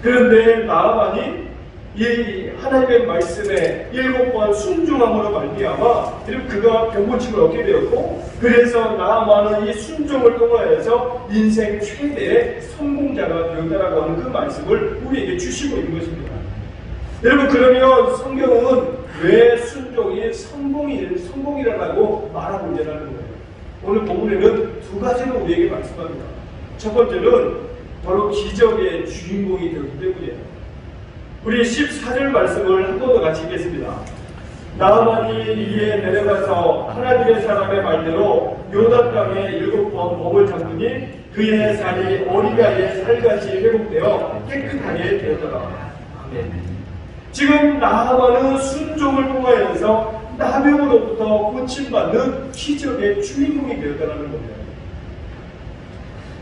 그런데 나아만이 이 하나님의 말씀에 7번 순종함으로 말미암아 그가 병고침을 얻게 되었고 그래서 나아만은 이 순종을 통하여서 인생 최대의 성공자가 되었다라고 하는 그 말씀을 우리에게 주시고 있는 것입니다. 여러분 그러면 성경은 왜 순종이 성공이라고 말하고 있냐는 거예요. 오늘 본문에는 두 가지로 우리에게 말씀합니다. 첫 번째는 바로 기적의 주인공이 되었기 때문이에요. 우리 14절 말씀을 한 번 더 같이 읽겠습니다. 나아만이 이에 내려가서 하나님의 사람의 말대로 요단강에 7번 몸을 잠그니 그의 살이 어린아이의 살같이 회복되어 깨끗하게 되었더라. 아멘. 지금 나아만은 순종을 통하여서 나병으로부터 고침받는 기적의 주인공이 되었다는 겁니다.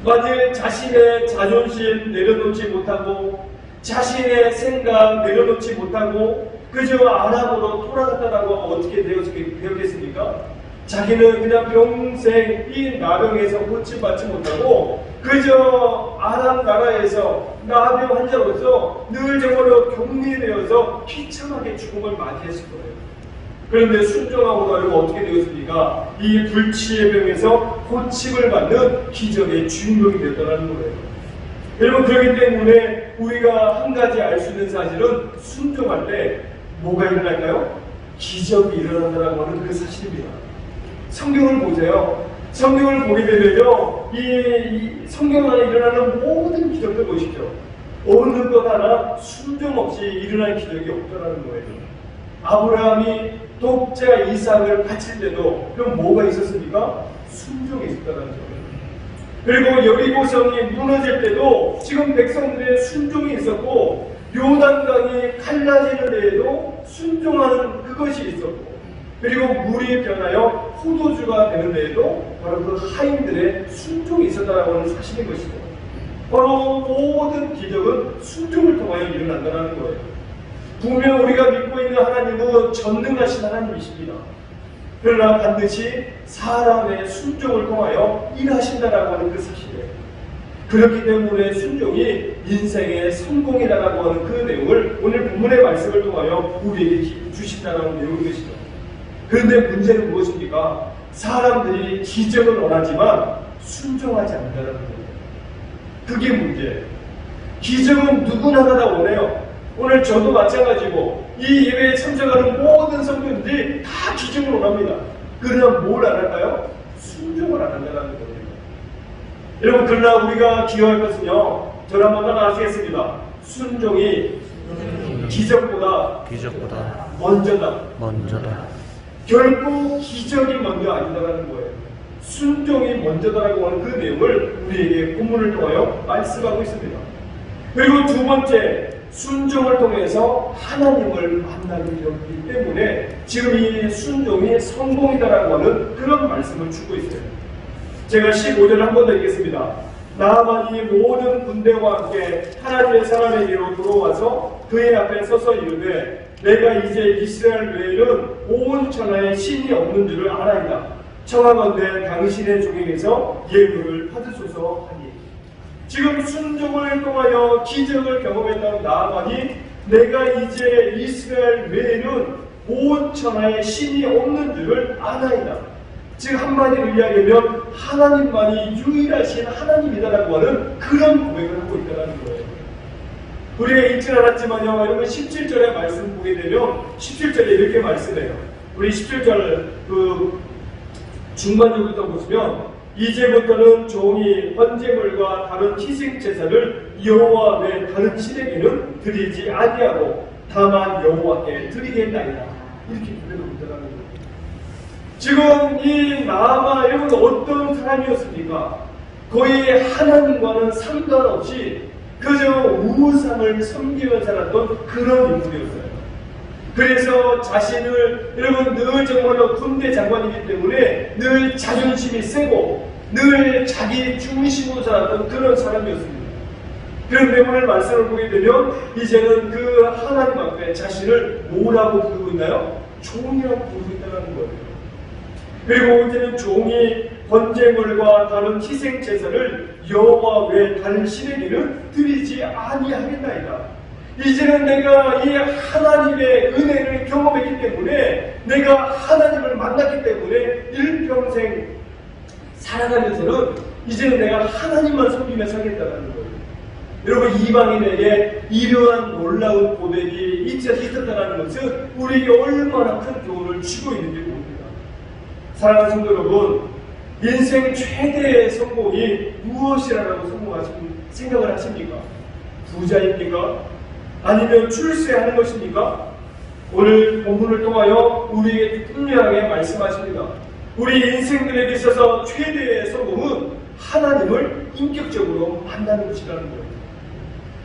만일 자신의 자존심 내려놓지 못하고 자신의 생각 내려놓지 못하고 그저 아람으로 돌아갔다라고 하면 어떻게 되었겠습니까? 자기는 그냥 평생 이 나병에서 고침받지 못하고 그저 아람 나라에서 나병 환자로서 늘 정말로 격리되어서 비참하게 죽음을 맞이했을 거예요. 그런데 순종하고 나면 어떻게 되었습니까? 이 불치의 병에서 고침을 받는 기적의 주인공이 되었다는 거예요. 여러분, 그렇기 때문에 우리가 한 가지 알 수 있는 사실은 순종할 때 뭐가 일어날까요? 기적이 일어난다는 하는 그 사실입니다. 성경을 보세요. 성경을 보게 되면요, 이 성경 안에 일어나는 모든 기적들 보십시오. 어느 것 하나 순종 없이 일어난 기적이 없다는 거예요. 아브라함이 독자 이삭을 바칠 때도 그럼 뭐가 있었습니까? 순종이 있었다는 거예요. 그리고 여리고성이 무너질 때도 지금 백성들의 순종이 있었고, 요단강이 갈라지는 데에도 순종하는 그것이 있었고, 그리고 물이 변하여 포도주가 되는 데에도 바로 그 하인들의 순종이 있었다라고 하는 사실인 것이고, 바로 모든 기적은 순종을 통하여 일어난다는 거예요. 분명 우리가 믿고 있는 하나님은 전능하신 하나님이십니다. 그러나 반드시 사람의 순종을 통하여 일하신다라고 하는 그 사실이에요. 그렇기 때문에 순종이 인생의 성공이라고 하는 그 내용을 오늘 본문의 말씀을 통하여 우리에게 주신다는 내용인 것이죠. 그런데 문제는 무엇입니까? 사람들이 기적을 원하지만 순종하지 않는다는 거예요. 그게 문제예요. 기적은 누구나 다 원해요. 오늘 저도 마찬가지고 이 예배에 참석하는 모든 성도들이 다 기적을 원합니다. 그러나 뭘 안 할까요? 순종을 안 한다는 거예요. 여러분, 그러나 우리가 기억할 것은요, 저를 한번 따라하시겠습니다. 순종이 기적보다 먼저다. 결국 기적이 먼저 아니다라는 거예요. 순종이 먼저다라고 하는 그 내용을 우리에게 본문을 통하여 말씀하고 있습니다. 그리고 두 번째, 순종을 통해서 하나님을 만나게 되었기 때문에 지금 이 순종이 성공이다라고 하는 그런 말씀을 주고 있어요. 제가 15절을 한 번 더 읽겠습니다. 나만이 모든 군대와 함께 하나님의 사람에게로 들어와서 그의 앞에 서서 이르되 내가 이제 이스라엘 외에는 온 천하에 신이 없는 줄을 알아이다. 청하건대 당신의 종에게서 예물을 받으소서 하니. 지금 순종을 통하여 기적을 경험했던 나만이 내가 이제 이스라엘 외에는 온 천하에 신이 없는 줄을 아나이다. 즉 한마디로 이야기하면 하나님만이 유일하신 하나님이다라고 하는 그런 고백을 하고 있다는 거예요. 우리가 읽진 않았지만요, 여러분 17절의 말씀 보게 되면 17절에 이렇게 말씀해요. 우리 17절 그 중반절부터 보시면 이제부터는 종이 번제물과 다른 희생제사를 여호와 외 다른 신에게는 드리지 아니하고 다만 여호와께 드리겠나이다. 이렇게 고백하고 있다는 거예요. 지금 이 나아마 여러분 어떤 사람이었습니까? 거의 하나님과는 상관없이 그저 우상을 섬기며 살았던 그런 인물이었어요. 그래서 자신을 여러분 늘 정말로 군대 장관이기 때문에 늘 자존심이 세고 늘 자기 중심으로 살았던 그런 사람이었습니다. 그런데 오늘 말씀을 보게 되면 이제는 그 하나님 앞에 자신을 뭐라고 부르고 있나요? 종이라고 부르고 있다는 거예요. 그리고 이제는 종이 번제물과 다른 희생 제사를 여호와 외 다른 신에게는 드리지 아니하겠나이다. 이제는 내가 이 하나님의 은혜를 경험했기 때문에 내가 하나님을 만났기 때문에 일평생 살아가면서는 이제는 내가 하나님만 섬기며 살겠다는 거예요. 여러분 이방인에게 이러한 놀라운 고백이 있었다는 것은 우리에게 얼마나 큰 교훈을 주고 있는지 모릅니다. 사랑하는 성도 여러분, 인생 최대의 성공이 무엇이라고 생각을 하십니까? 부자입니까? 아니면 출세하는 것입니까? 오늘 본문을 통하여 우리에게 분명하게 말씀하십니다. 우리 인생들에게 있어서 최대의 성공은 하나님을 인격적으로 만나는 것이라는 거예요.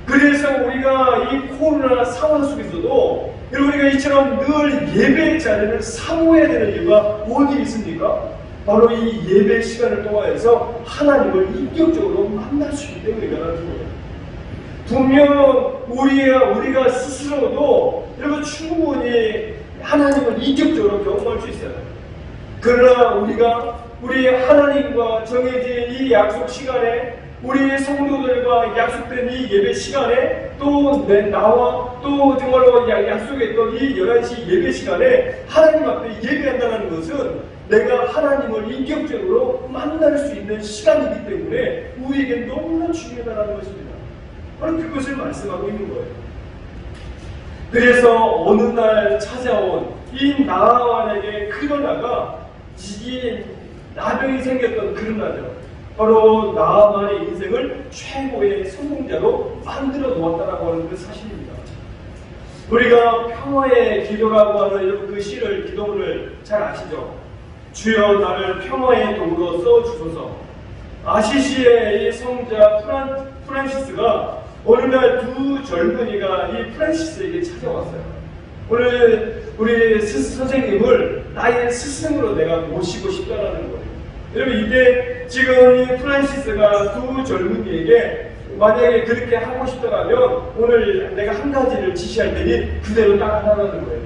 그래서 우리가 이 코로나 상황 속에서도 우리가 이처럼 늘 예배의 자리를 사모해야 되는 이유가 어디 있습니까? 바로 이 예배 시간을 통하여서 하나님을 인격적으로 만날 수 있기 때문이라는 거예요. 분명 우리가 스스로도 여러분 충분히 하나님을 인격적으로 경험할 수 있어요. 그러나 우리 하나님과 정해진 이 약속 시간에 우리 성도들과 약속된 이 예배 시간에 또 나와 또 정말로 약속했던 이 11시 예배 시간에 하나님 앞에 예배한다는 것은 내가 하나님을 인격적으로 만날 수 있는 시간이기 때문에 우리에게 너무나 중요하다는 것입니다. 바로 그것을 말씀하고 있는 거예요. 그래서 어느 날 찾아온 이 나아만에게 그러나가 이 나병이 생겼던 그런 날이요. 바로 나아만의 인생을 최고의 성공자로 만들어 놓았다라고 하는 그 사실입니다. 우리가 평화의 기도라고 하는 그 시를 기도문을 잘 아시죠? 주여 나를 평화의 도구로 써주소서. 아시시의 이 성자 프란시스가 어느 날 두 젊은이가 이 프란시스에게 찾아왔어요. 오늘 우리 선생님을 나의 스승으로 내가 모시고 싶다라는 거예요. 여러분 이때 지금 이 프란시스가 두 젊은이에게 만약에 그렇게 하고 싶다면 오늘 내가 한 가지를 지시할 테니 그대로 따라하라는 거예요.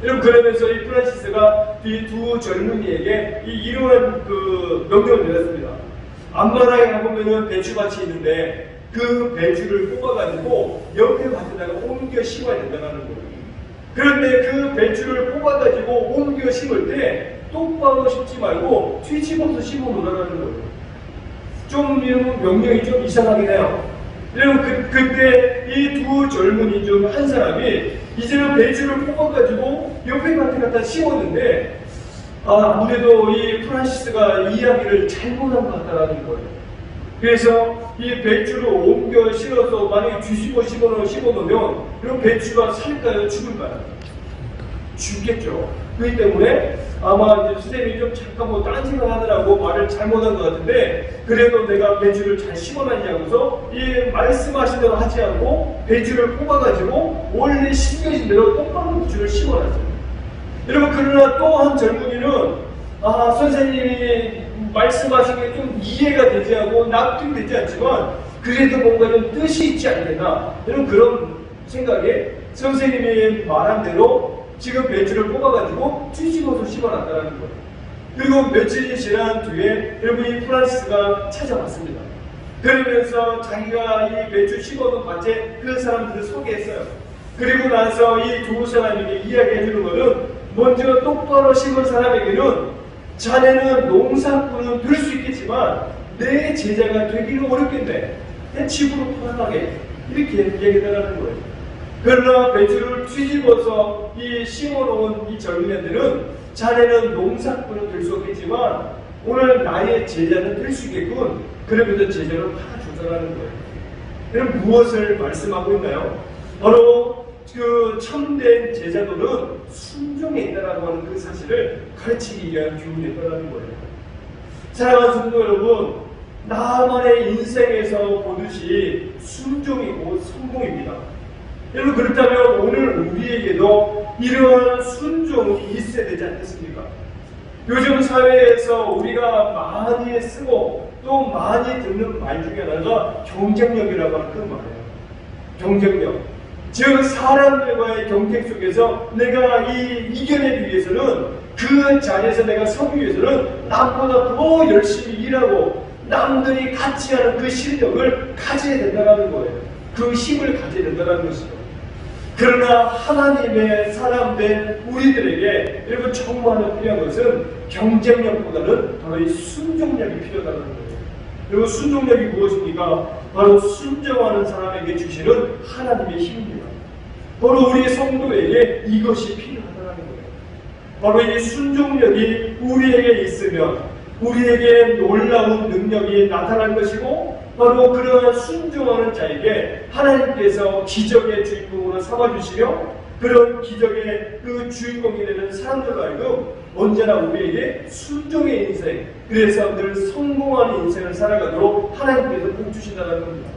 여러분 그러면서 이 프란시스가 이 두 젊은이에게 이러한 그 명령을 내렸습니다. 앞마당에 가보면 배추밭이 있는데 그 배추를 뽑아가지고 옆에 밭에다가 옮겨 심어야 된다는 거예요. 그런데 그 배추를 뽑아가지고 옮겨 심을 때 똑바로 심지 말고 뒤집어서 심어 놓으라는 거예요. 좀 명령이 좀 이상하긴 해요. 여러분 그때 이 두 젊은이 중 한 사람이 이제는 배추를 뽑아가지고 옆에 밭에 갖다 심었는데 아무래도 이 프란시스가 이야기를 잘못한 것 같다라는 거예요. 그래서 이 배추를 옮겨 실어서 만약에 뒤집어 심어놓으면 그럼 배추가 살까요? 죽을까요? 죽겠죠. 그렇기 때문에 아마 이제 선생님이 좀 잠깐 뭐 딴 생각하느라고 말을 잘못한 것 같은데 그래도 내가 배추를 잘 심어놨냐고서 이 말씀하신 대로 하지 않고 배추를 뽑아가지고 원래 심겨진 대로 똑바로 배추를 심어놨어요. 여러분 그러나 또 한 젊은이는 선생님이 말씀하신 게 좀 이해가 되지 않고 납득되지 않지만 그래도 뭔가 좀 뜻이 있지 않겠나 이런 그런 생각에 선생님이 말한 대로 지금 배추를 뽑아가지고 뒤집어서 심어놨다는 거예요. 그리고 며칠이 지난 뒤에 여러분 이 프란시스가 찾아왔습니다. 그러면서 자기가 이 배추 심어놓은 밭에 그 사람들을 소개했어요. 그리고 나서 이 두 사람에게 이야기해 주는 것은 먼저 똑바로 심은 사람에게는 자네는 농사꾼은 될 수 있겠지만 내 제자가 되기는 어렵겠네. 내 집으로 편하게 이렇게 얘기해달라는 거예요. 그러나 배추를 뒤집어서 이 심어놓은 이 젊은이들은 자네는 농사꾼은 될 수 없겠지만 오늘 나의 제자는 될 수 있겠군. 그러면서 제자를 팔아주자라는 거예요. 그럼 무엇을 말씀하고 있나요? 바로 그 참된 제자도는 순종에 있다라고 하는 그 사실을 가르치기 위한 교훈에 있다라는 거예요. 사랑하는 성도 여러분, 나만의 인생에서 보듯이 순종이고 성공입니다. 여러분 그렇다면 오늘 우리에게도 이러한 순종이 있어야 되지 않겠습니까? 요즘 사회에서 우리가 많이 쓰고 또 많이 듣는 말 중에 하나가 경쟁력이라고 하는 그 말이에요. 경쟁력. 즉 사람들과의 경쟁 속에서 내가 이겨내기 위해서는 그 자리에서 내가 서기 위해서는 남보다 더 열심히 일하고 남들이 갖지 않은 그 실력을 가져야 된다는 거예요. 그 힘을 가져야 된다는 것이죠. 그러나 하나님의 사람된 우리들에게 여러분 정말 필요한 것은 경쟁력보다는 바로 이 순종력이 필요하다는 거예요. 그리고 순종력이 무엇입니까? 바로 순종하는 사람에게 주시는 하나님의 힘입니다. 바로 우리 성도에게 이것이 필요하다는 거예요. 바로 이 순종력이 우리에게 있으면 우리에게 놀라운 능력이 나타날 것이고 바로 그러한 순종하는 자에게 하나님께서 기적의 주인공으로 삼아주시며 그런 기적의 그 주인공이 되는 사람들로 하여금 언제나 우리에게 순종의 인생, 그래서 늘 성공하는 인생을 살아가도록 하나님께서 복 주신다는 겁니다.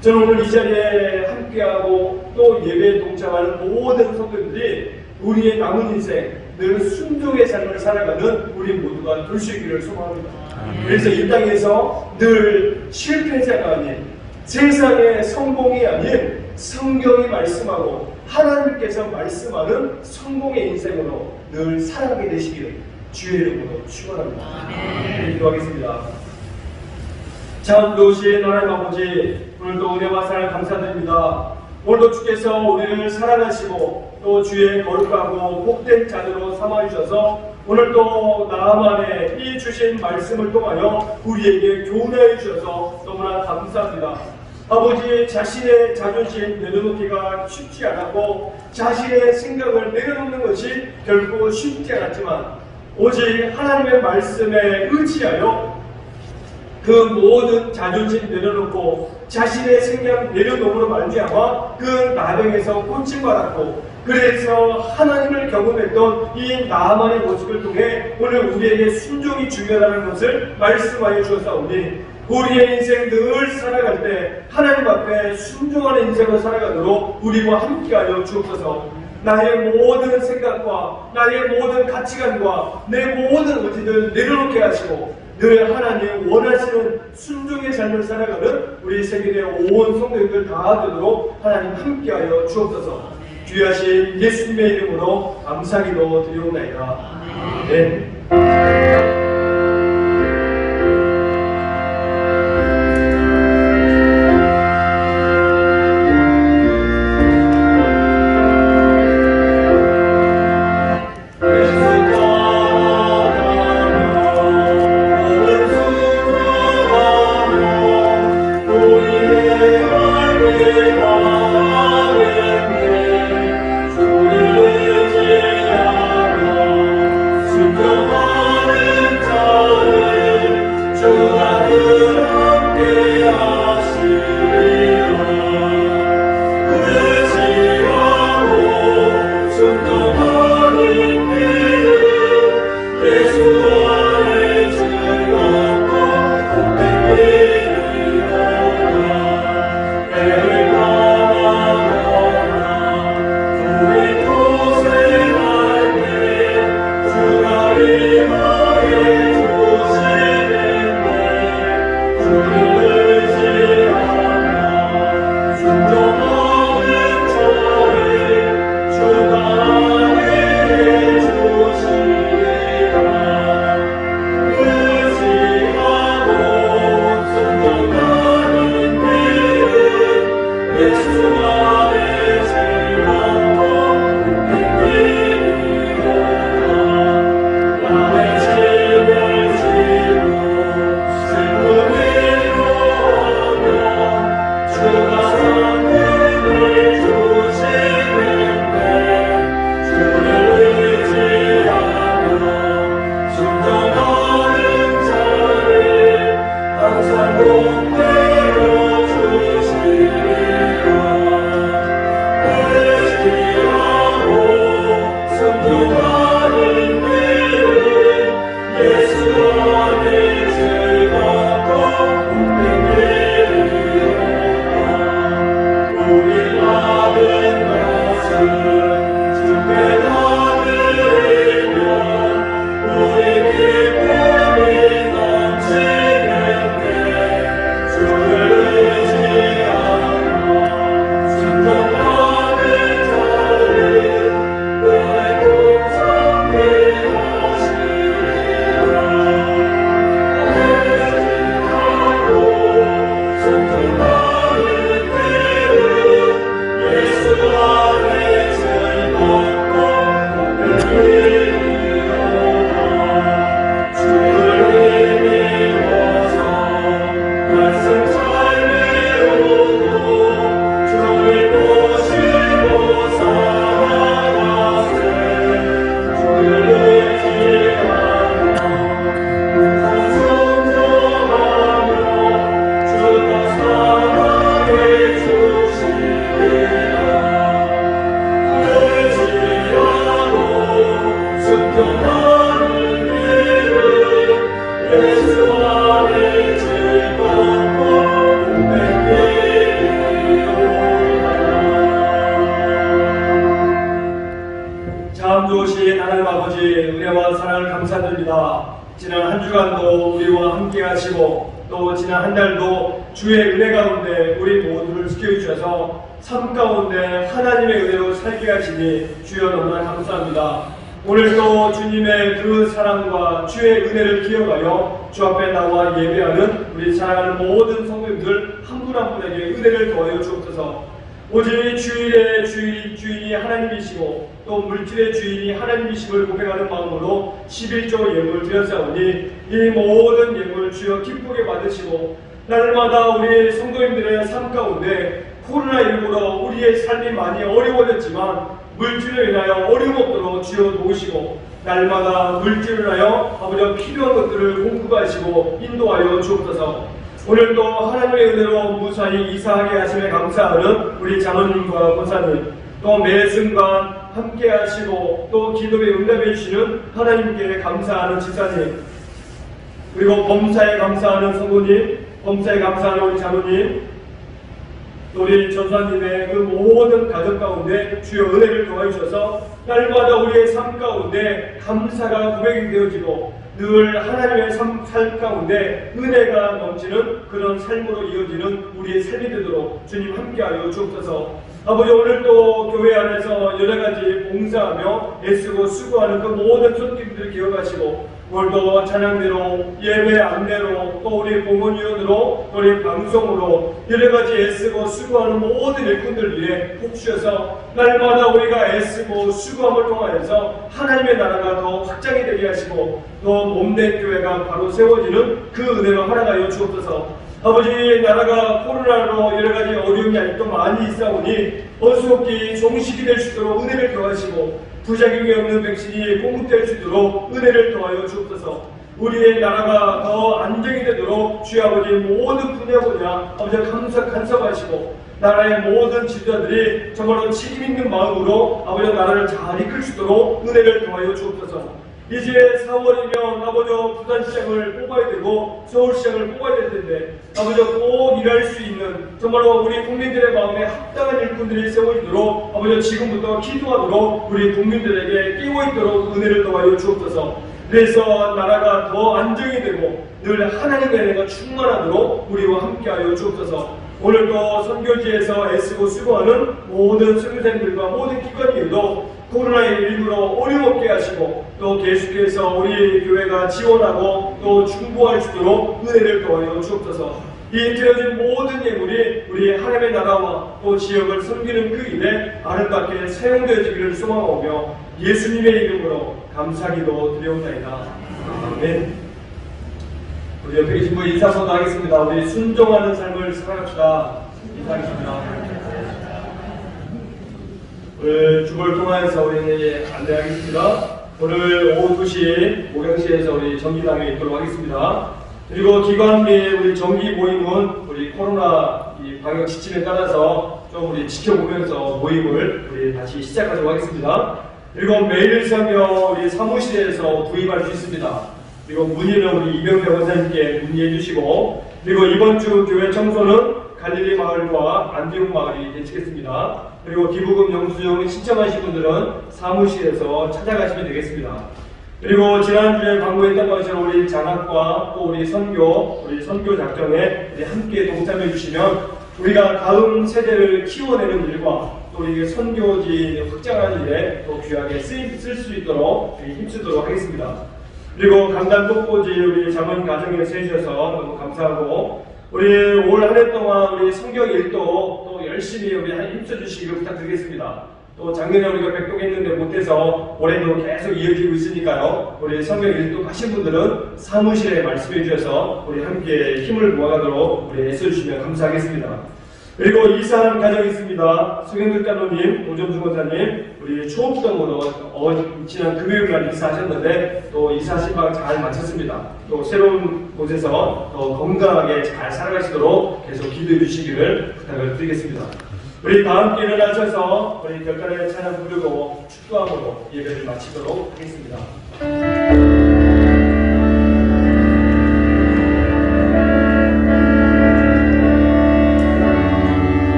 저는 오늘 이 자리에 함께하고 또 예배에 동참하는 모든 성도들이 우리의 남은 인생 늘 순종의 삶을 살아가는 우리 모두가 될 수 있기를 소망합니다. 그래서 이 땅에서 늘 실패자가 아닌 세상의 성공이 아닌 성경이 말씀하고 하나님께서 말씀하는 성공의 인생으로 늘 살아가게 되시기를 주의 이름으로 축원합니다. 기도하겠습니다. 참 좋으신 하나님 아버지, 오늘도 은혜와 사랑 감사드립니다. 오늘도 주께서 우리를 사랑하시고 또 주의 거룩하고 복된 자녀로 삼아주셔서 오늘도 나만의 이 주신 말씀을 통하여 우리에게 교훈하여 주셔서 너무나 감사합니다. 아버지, 자신의 자존심 내려놓기가 쉽지 않았고 자신의 생각을 내려놓는 것이 결코 쉽지 않았지만 오직 하나님의 말씀에 의지하여 그 모든 자존심 내려놓고 자신의 생각 내려놓음으로 말미암아 그 나병에서 고침받았고 그래서 하나님을 경험했던 이 나만의 모습을 통해 오늘 우리에게 순종이 중요하다는 것을 말씀하여 주었사오니 우리의 인생 늘 살아갈 때 하나님 앞에 순종하는 인생을 살아가도록 우리와 함께하여 주옵소서. 나의 모든 생각과 나의 모든 가치관과 내 모든 의지를 내려놓게 하시고 늘 하나님 원하시는 순종의 삶을 살아가는 우리 세계의 온 성도들 다 되도록 하나님 함께하여 주옵소서. 귀하신 예수님의 이름으로 감사기도 드리옵나이다. 아멘. 참 좋으신 하나님 아버지, 은혜와 사랑을 감사드립니다. 지난 한 주간도 우리와 함께 하시고 또 지난 한 달도 주의 은혜 가운데 우리 모두를 지켜주셔서 삶 가운데 하나님의 은혜로 살게 하시니 주여 너무나 감사합니다. 오늘도 주님의 그 사랑과 주의 은혜를 기억하여 주 앞에 나와 예배하는 우리 사랑하는 모든 성도님들 한 분 한 분에게 은혜를 더하여 주옵소서. 오직 주일의 주인이 하나님이시고 또 물질의 주인이 하나님이심을 고백하는 마음으로 11조 예물 드렸사오니 이 모든 예물 주여 기쁘게 받으시고 날마다 우리 성도님들의 삶 가운데 코로나19로 우리의 삶이 많이 어려워졌지만 물질을 인하여 어려움 없도록 주여 도우시고 날마다 물질을 인하여 아버지 필요한 것들을 공급하시고 인도하여 주옵소서. 오늘도 하나님의 은혜로 무사히 이사하게 하심에 감사하는 우리 장로님과 권사님, 또 매 순간 함께 하시고 또 기도에 응답해 주시는 하나님께 감사하는 집사님, 그리고 범사에 감사하는 성도님, 범사에 감사하는 우리 장로님, 또 우리 전사님의 그 모든 가정 가운데 주여 은혜를 도와주셔서 날마다 우리의 삶 가운데 감사가 고백이 되어지고 늘 하나님의 삶 가운데 은혜가 넘치는 그런 삶으로 이어지는 우리의 삶이 되도록 주님 함께하여 주옵소서. 아버지, 오늘도 교회 안에서 여러가지 봉사하며 애쓰고 수고하는 그 모든 손님들을 기억하시고 오늘도 찬양대로 예배 안내로 또 우리 봉헌위원으로 또 우리 방송으로 여러가지 애쓰고 수고하는 모든 일꾼들 위해 복 주셔서 날마다 우리가 애쓰고 수고함을 통하여서 하나님의 나라가 더 확장이 되게 하시고 또 몸된 교회가 바로 세워지는 그 은혜로 허락하여 주옵소서. 아버지, 나라가 코로나로 여러가지 어려움이 아직도 많이 있사오니 어수없이 종식이 될 수 있도록 은혜를 더하시고 부작용이 없는 백신이 공급될 수 있도록 은혜를 더하여 주옵소서. 우리의 나라가 더 안정이 되도록 주여 아버지 모든 분야 아버지 간섭하시고 나라의 모든 지도자들이 정말로 책임 있는 마음으로 아버지 나라를 잘 이끌 수 있도록 은혜를 더하여 주옵소서. 이제 4월이면 아버지 부산시장을 뽑아야 되고 서울시장을 뽑아야 될 텐데 아버지 꼭 일할 수 있는 정말로 우리 국민들의 마음에 합당한 일꾼들이 세워지도록 아버지 지금부터 기도하도록 우리 국민들에게 끼워있도록 은혜를 더하여 주옵소서. 그래서 나라가 더 안정이 되고 늘 하나님의 은혜가 충만하도록 우리와 함께하여 주옵소서. 오늘도 선교지에서 애쓰고 수고하는 모든 선교사님들과 모든 기관이어도 코로나19로 어려움 없게 하시고 또 계속해서 우리 교회가 지원하고 또 중보할 수 있도록 은혜를 더하여 주옵소서. 이 드려진 모든 예물이 우리 하나님의 나라와 또 지역을 섬기는 그 일에 아름답게 사용되어지기를 소망하며 예수님의 이름으로 감사기도 드려옵나이다. 아멘. 우리 옆에 계신 분 인사 한번 하겠습니다. 우리 순종하는 삶을 살아갑시다. 인사하겠습니다. 오늘 주보를 통해서 우리 안내하겠습니다. 오늘 오후 2시 목양시에서 우리 정기당에 있도록 하겠습니다. 그리고 기관 및 우리 정기 모임은 우리 코로나 이 방역 지침에 따라서 좀 우리 지켜보면서 모임을 우리 다시 시작하도록 하겠습니다. 그리고 매일 새벽 우리 사무실에서 구입할 수 있습니다. 그리고 문의는 우리 이병태 원사님께 문의해 주시고, 그리고 이번 주 교회 청소는 갈릴리 마을과 안디옥 마을이 예측했습니다. 그리고 기부금 영수증 신청하신 분들은 사무실에서 찾아가시면 되겠습니다. 그리고 지난주에 광고했던 것처럼 우리 장학과 또 우리 선교 작정에 우리 함께 동참해 주시면 우리가 다음 세대를 키워내는 일과 또 우리 선교지 확장하는 일에 또 귀하게 쓸 수 있도록 힘쓰도록 하겠습니다. 그리고 강단 꽃꽂이 우리 장원 가정에서 해주셔서 너무 감사하고, 우리 올 한 해 동안 우리 성경 일도 또 열심히 우리 힘써주시기를 부탁드리겠습니다. 또 작년에 우리가 백독했는데 못해서 올해도 계속 이어지고 있으니까요. 우리 성경 일도 하신 분들은 사무실에 말씀해 주셔서 우리 함께 힘을 모아가도록 우리 애써주시면 감사하겠습니다. 그리고 이사한 가정이 있습니다. 수경들 단로님, 오정수 권사님, 우리 초읍동으로 지난 금요일날 이사하셨는데 또 이사하신 방 잘 마쳤습니다. 또 새로운 곳에서 더 건강하게 잘 살아가시도록 계속 기도해 주시기를 부탁을 드리겠습니다. 우리 다 함께 일어나셔서 우리 결단의 찬양 부르고 축도함으로 예배를 마치도록 하겠습니다.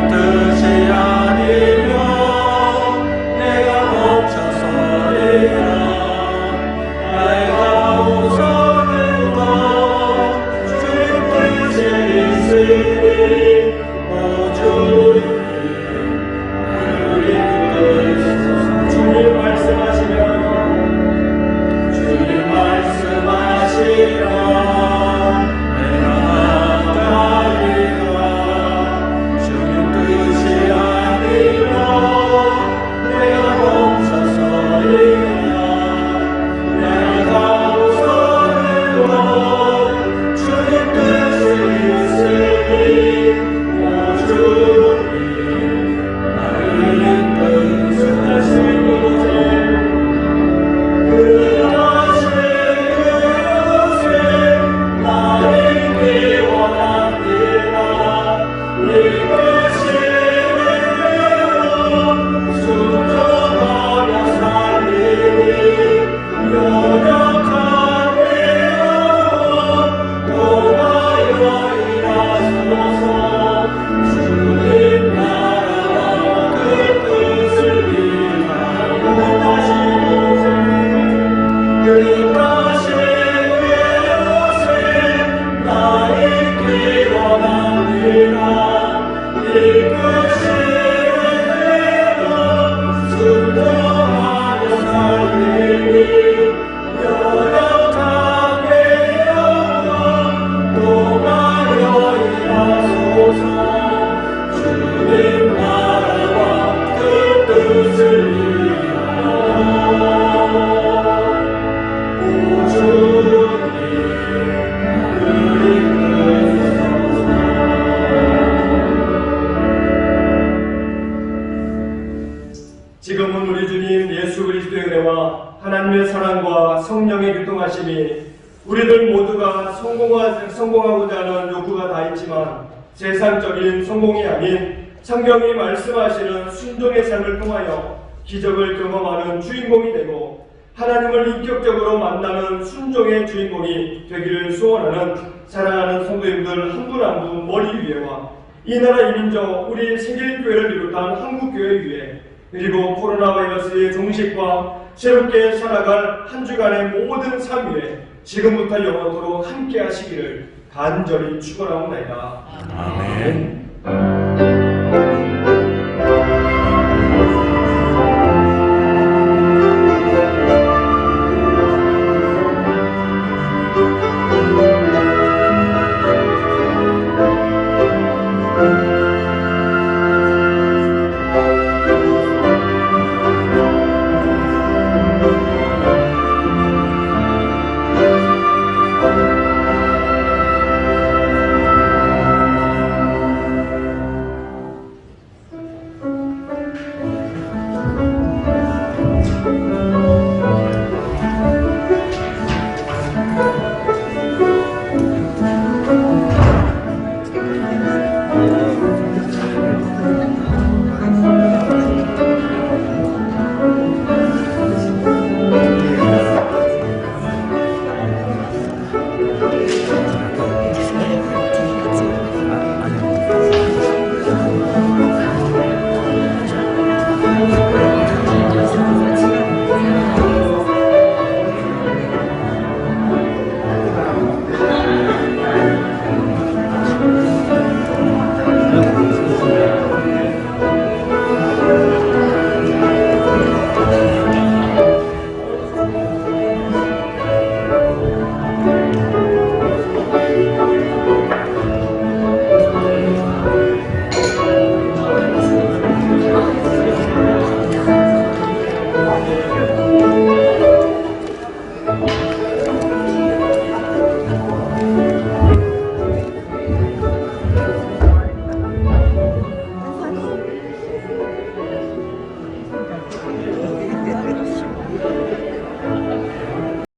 뜻이 아니면 내가 멈춰서리 말씀이 우리들 모두가 성공하고자 하는 욕구가 다 있지만 세상적인 성공이 아닌 성경이 말씀하시는 순종의 삶을 통하여 기적을 경험하는 주인공이 되고 하나님을 인격적으로 만나는 순종의 주인공이 되기를 소원하는 사랑하는 성도님들 한 분 한 분 머리 위에와 이 나라 이민족 우리 세계교회를 비롯한 한국교회 위에 그리고 코로나 바이러스의 종식과 새롭게 살아갈 한 주간의 모든 삶 위에 지금부터 영원토록 함께 하시기를 간절히 축원하옵나이다. 아멘.